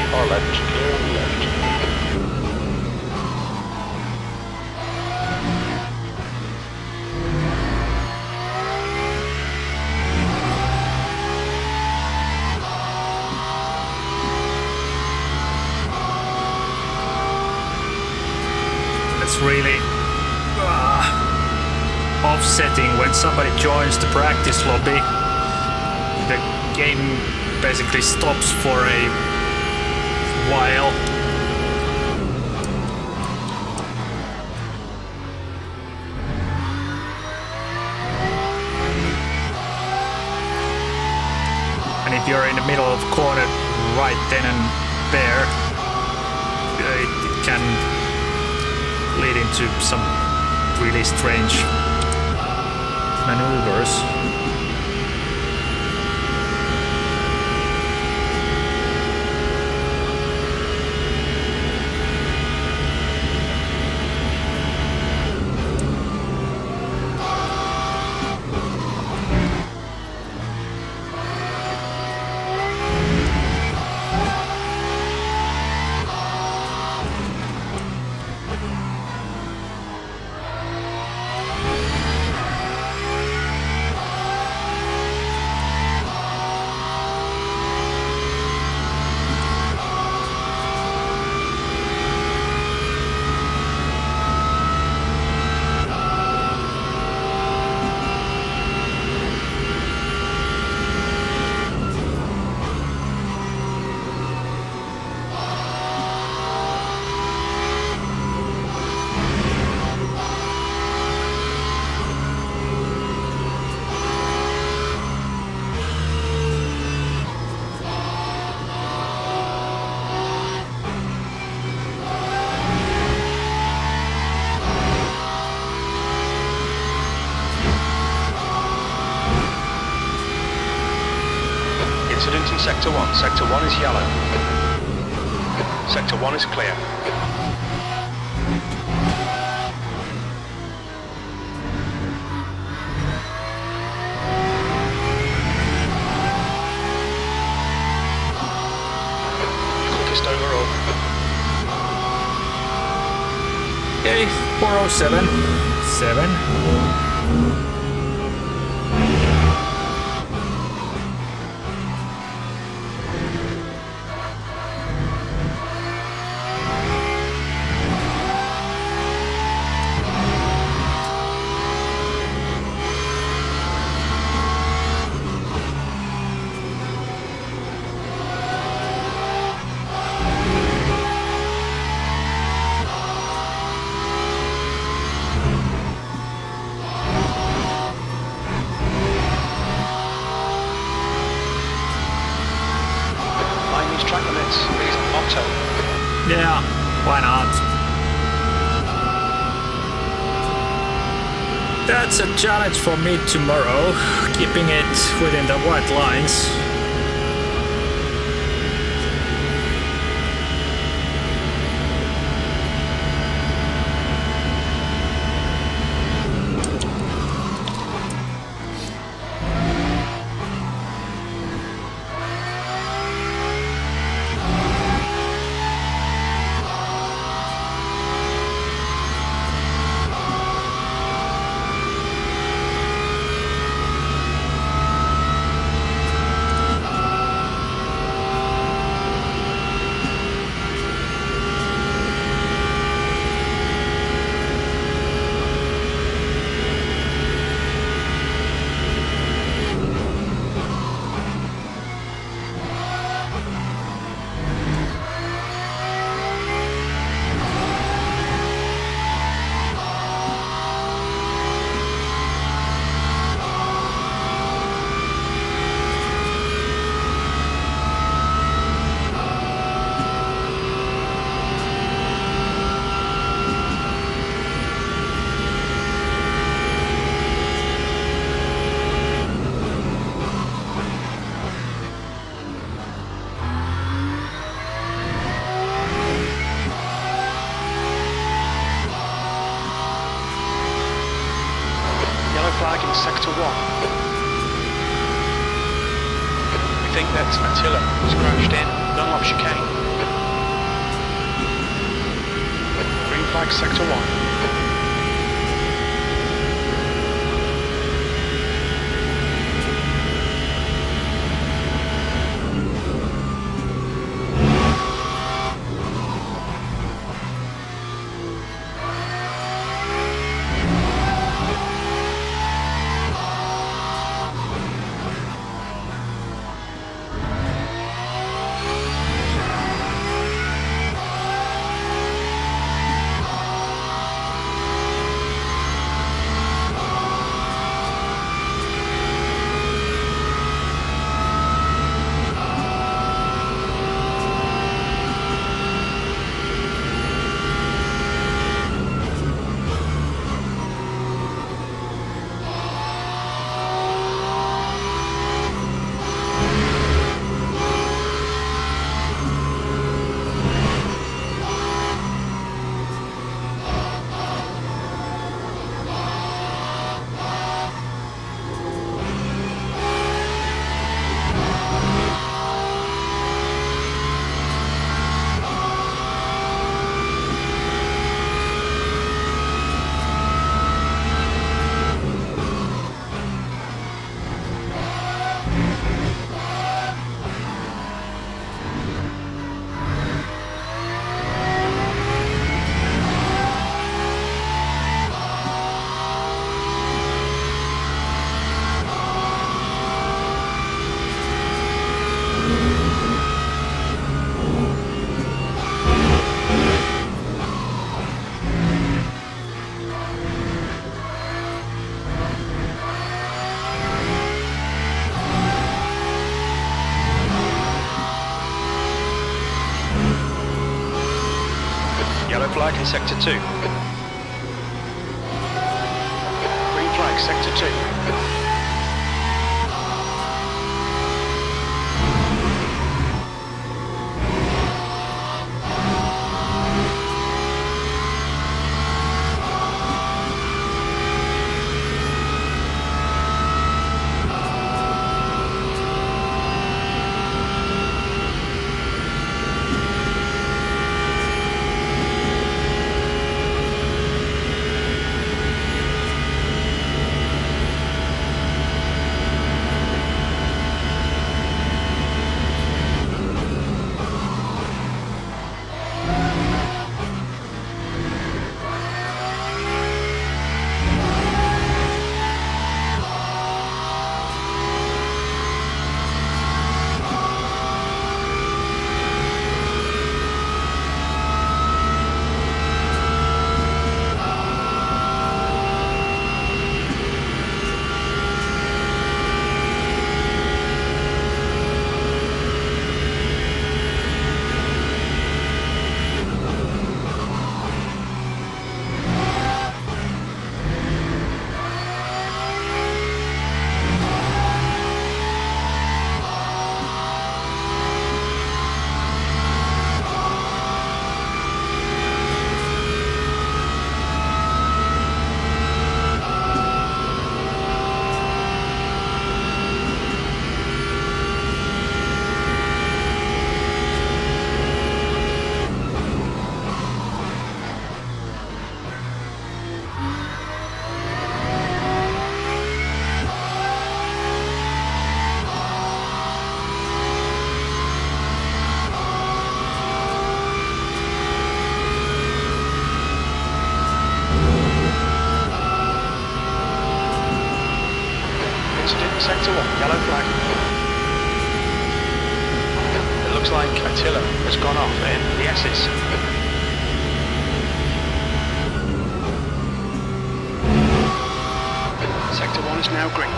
Car left, clear on the left. It's really offsetting when somebody joins the practice lobby. The game basically stops for a while. And if you're in the middle of corner right then and there, it can lead into some really strange maneuvers. Sector 1. Sector 1 is yellow. Sector 1 is clear. Quickest overall. Okay, 407. 7. Track limits, these are auto. Yeah, why not? That's a challenge for me tomorrow, keeping it within the white lines. Flag in Sector 1. We think that Attila was crashed in Dunlop chicane. Green flag Sector 1. Yellow flag in Sector 2. Green flag Sector 2. Sector 1, yellow flag. It looks like Attila has gone off in the S's. Sector 1 is now green.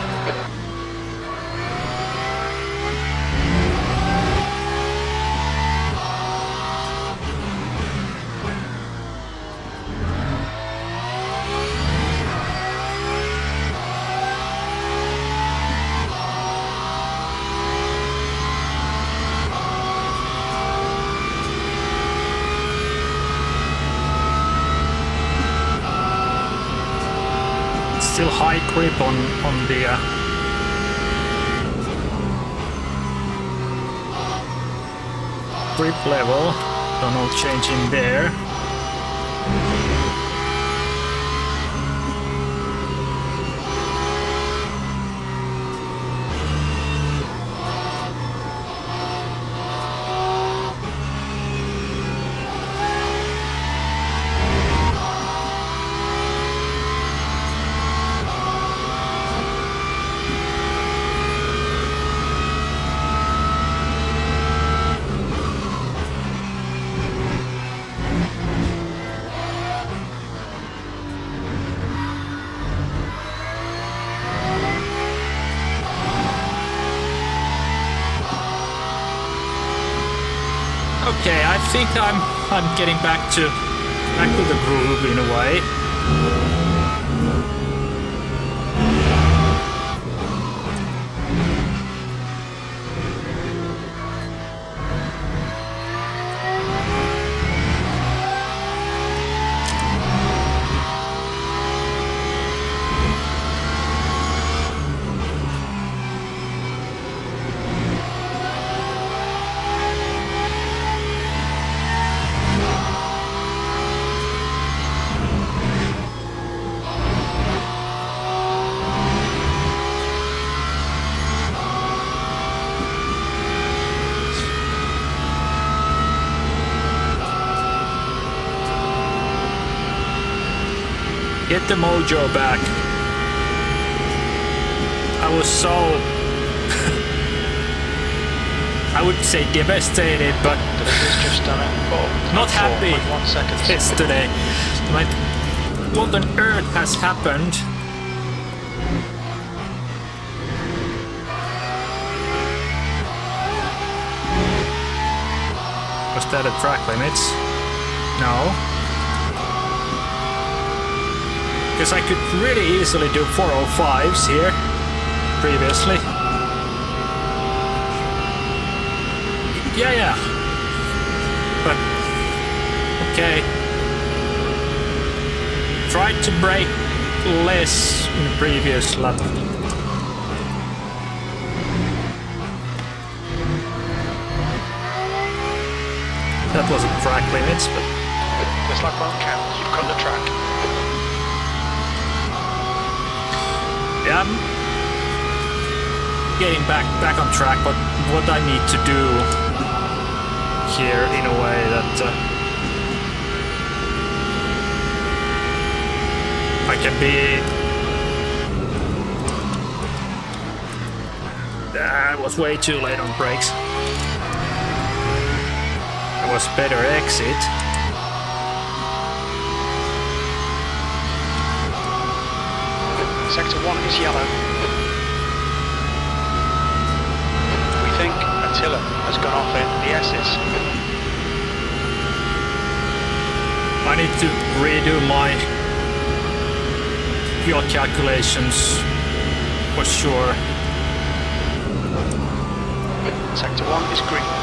Still high grip on the grip level, so no change in there. Okay, I think I'm getting back to the groove in a way. Get the mojo back. I was so I would say devastated, but Just done it. not happy 4.1 seconds. yesterday. Like, what on earth has happened? Was that at track limits? No. Because I could really easily do 405s here previously. Yeah. But okay. Tried to brake less in the previous lap. That wasn't track limits, but This lap won't count. You've cut the track. yeah, I'm getting back on track. But what I need to do here, in a way that I can be. I was way too late on brakes. It was better exit. Sector 1 is yellow. We think Attila has gone off in the S's. I need to redo my fuel calculations for sure. Sector 1 is green.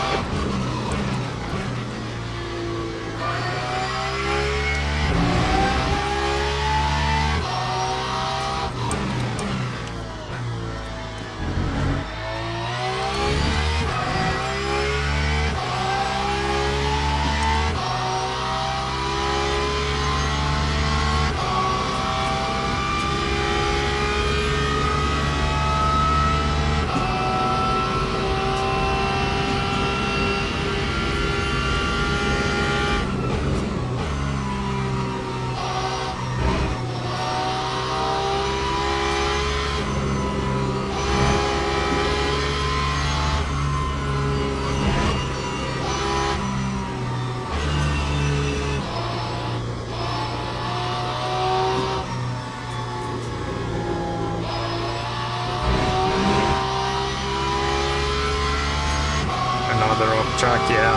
track, yeah.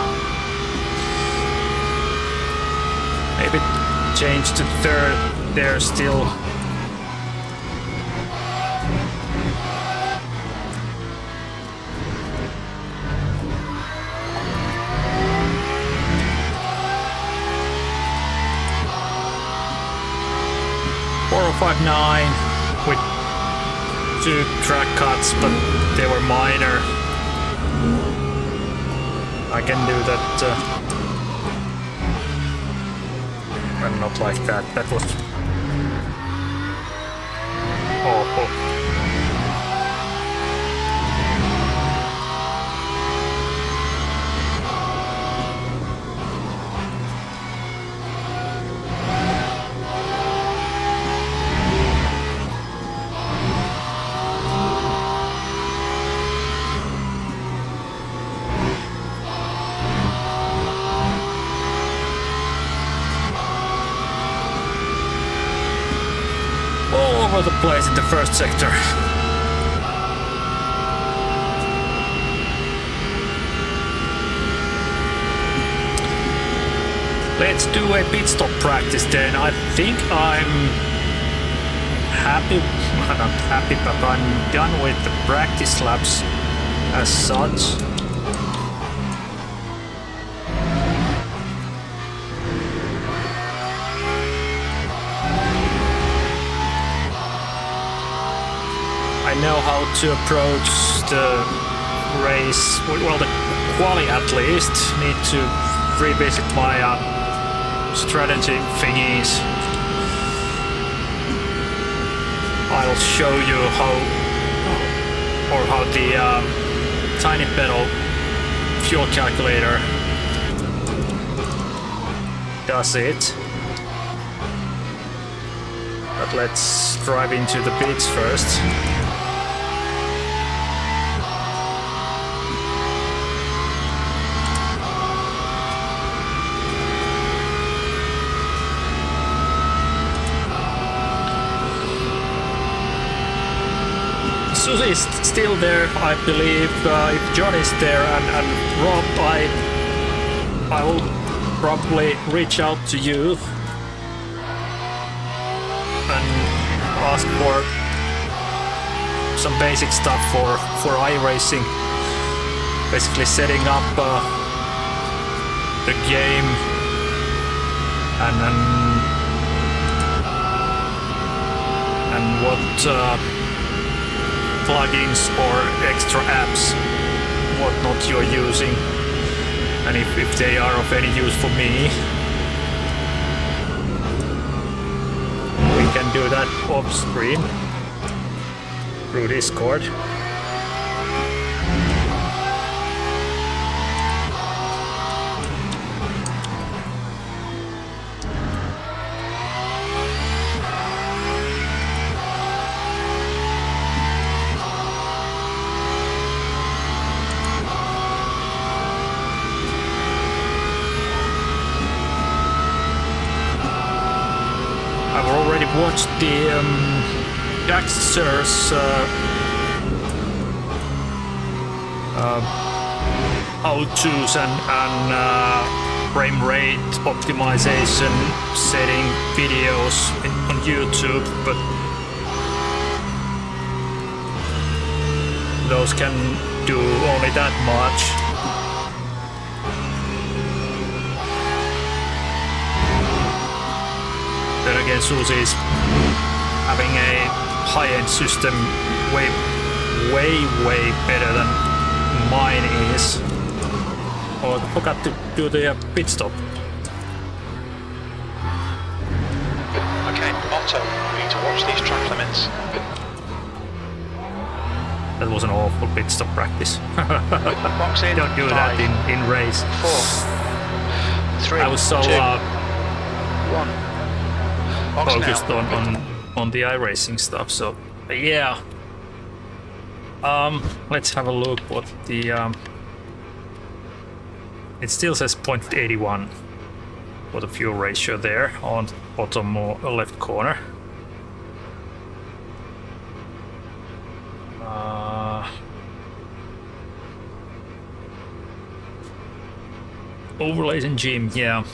Maybe change to third there still. .459 with 2 track cuts, but they were minor. I can do that, and not like that. That was awful. The place in the first sector. Let's do a pit stop practice then. I think I'm happy, not happy, but I'm done with the practice laps as such. I know how to approach the race, well, the quali at least. Need to revisit my strategy thingies. I'll show you how the tiny pedal fuel calculator does it. But let's drive into the pits first. Susie is still there, I believe. If John is there and Rob, I will probably reach out to you and ask for some basic stuff for iRacing. Basically setting up the game and what plugins or extra apps, whatnot you're using, and if they are of any use for me. We can do that off screen through Discord. Watched the Jaxer's how-tos and frame rate optimization setting videos on YouTube, but those can do only that much. Then again, Susie is having a high-end system way better than mine is. Oh, I forgot to do the pit stop. Okay, Otto, we need to watch these track limits. That was an awful pit stop practice. Box in. Don't do 5, that in race. 4, 3, I was so 2, 1. Box focused now. on the iRacing stuff, so yeah. Let's have a look what the it still says 0.81 for the fuel ratio there on bottom left corner. Overlays in gym, yeah.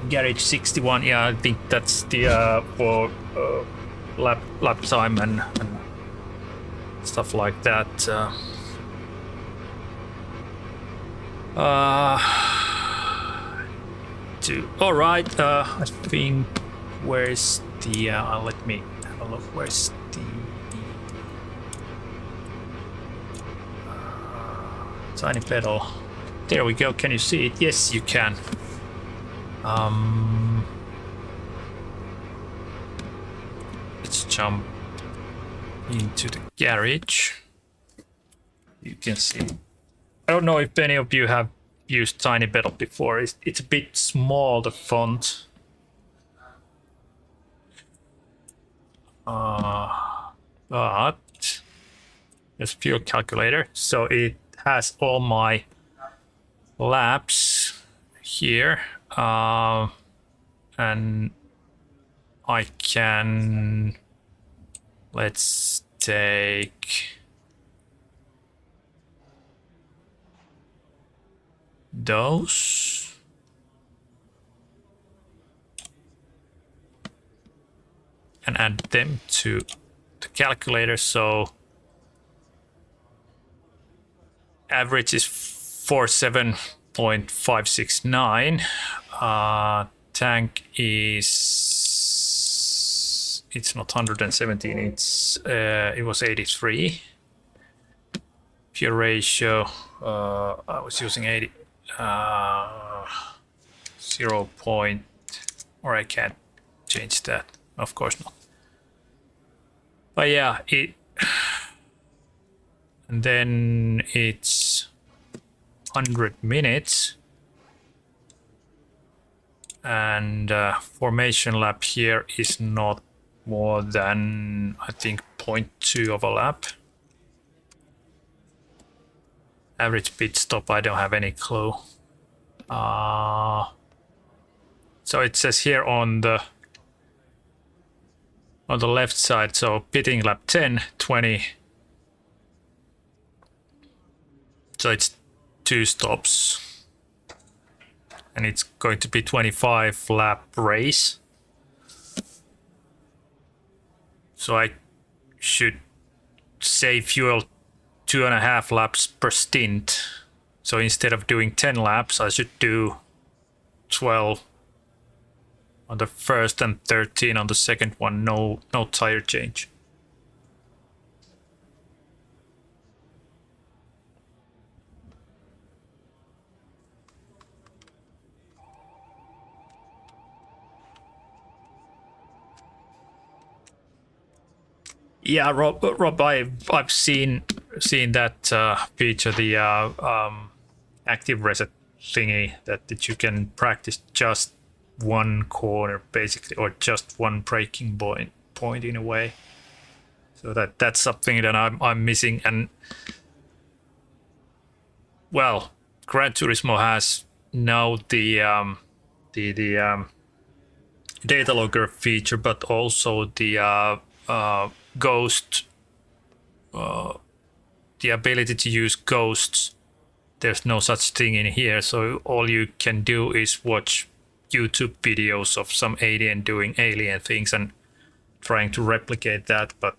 Garage 61, yeah, I think that's the for lap time and stuff like that. All right, I think where's the? Let me have a look. Where's the tiny pedal? There we go. Can you see it? Yes, you can. Let's jump into the garage. You can see. I don't know if any of you have used tiny pedal before. It's a bit small, the font. But there's fuel calculator, so it has all my laps here, and I can, let's take those and add them to the calculator. So average is 47.569. Tank is, it's not 117, it's it was 83. Fuel ratio, I was using 80 0 point, or I can't change that, of course not. But yeah, it, and then it's 100 minutes, and formation lap here is not more than, I think, 0.2 of a lap. Average pit stop, I don't have any clue. So it says here on the left side, so pitting lap 10, 20. So it's 2 stops. And it's going to be 25 lap race. So I should save fuel 2.5 laps per stint. So instead of doing 10 laps, I should do 12 on the first and 13 on the second one. No tire change. Yeah, Rob, I've seen that feature, the active reset thingy that you can practice just one corner basically, or just one braking point in a way. So that's something that I'm missing. And well, Gran Turismo has now the data logger feature, but also the ghost, the ability to use ghosts. There's no such thing in here, so all you can do is watch YouTube videos of some alien doing alien things and trying to replicate that, but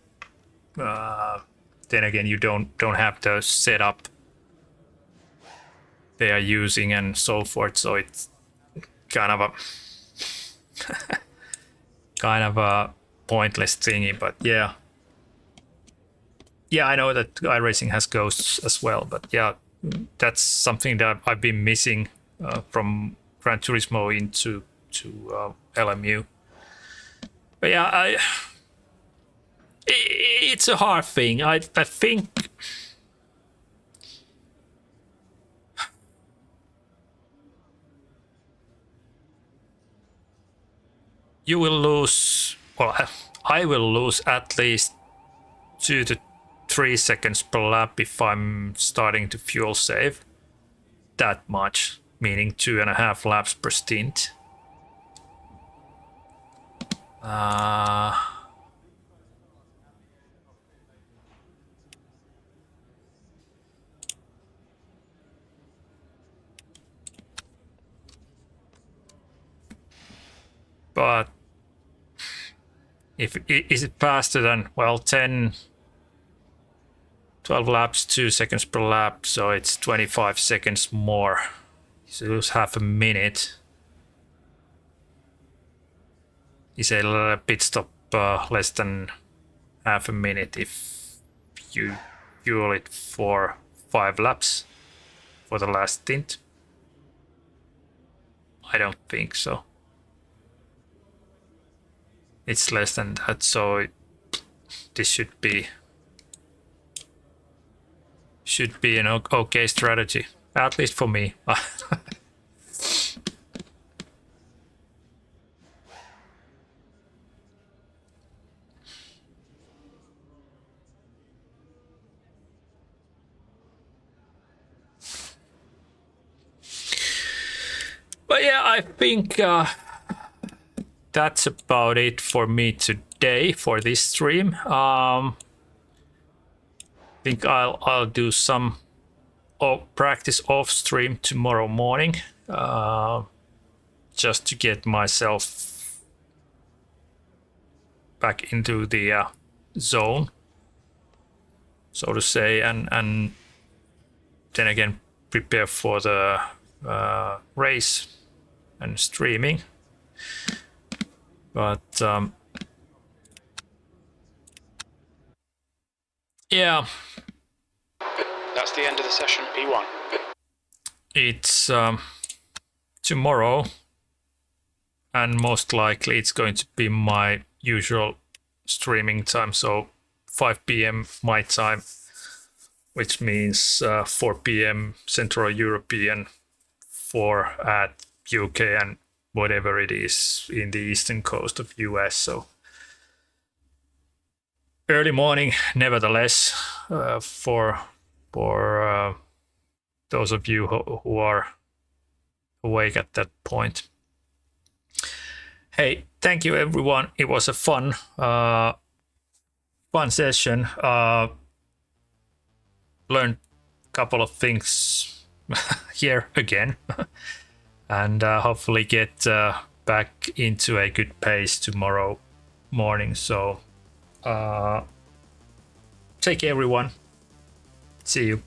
then again, you don't have the setup they are using and so forth, so it's kind of a pointless thingy. But yeah, I know that iRacing has ghosts as well, but yeah, that's something that I've been missing from Gran Turismo into LMU. But yeah, it's a hard thing. I think you will lose, well, I will lose at least 2 to 3 seconds per lap if I'm starting to fuel save that much, meaning 2.5 laps per stint. but is it faster than, well, 10, 12 laps, 2 seconds per lap, so it's 25 seconds more. So you lose half a minute. Is a pit stop less than half a minute if you fuel it for 5 laps for the last stint? I don't think so. It's less than that, so this should be an okay strategy, at least for me. But yeah, I think that's about it for me today for this stream. I think I'll do some practice off stream tomorrow morning, just to get myself back into the zone, so to say, and then again prepare for the race and streaming. But yeah, That's the end of the session, P1. it's tomorrow, and most likely it's going to be my usual streaming time, so 5 p.m. my time, which means 4 p.m. Central European, 4 at UK, and whatever it is in the eastern coast of US. So early morning, nevertheless, for those of you who are awake at that point. Hey, thank you everyone. It was a fun session. Learned a couple of things here again. And hopefully get back into a good pace tomorrow morning. So take care everyone. See you.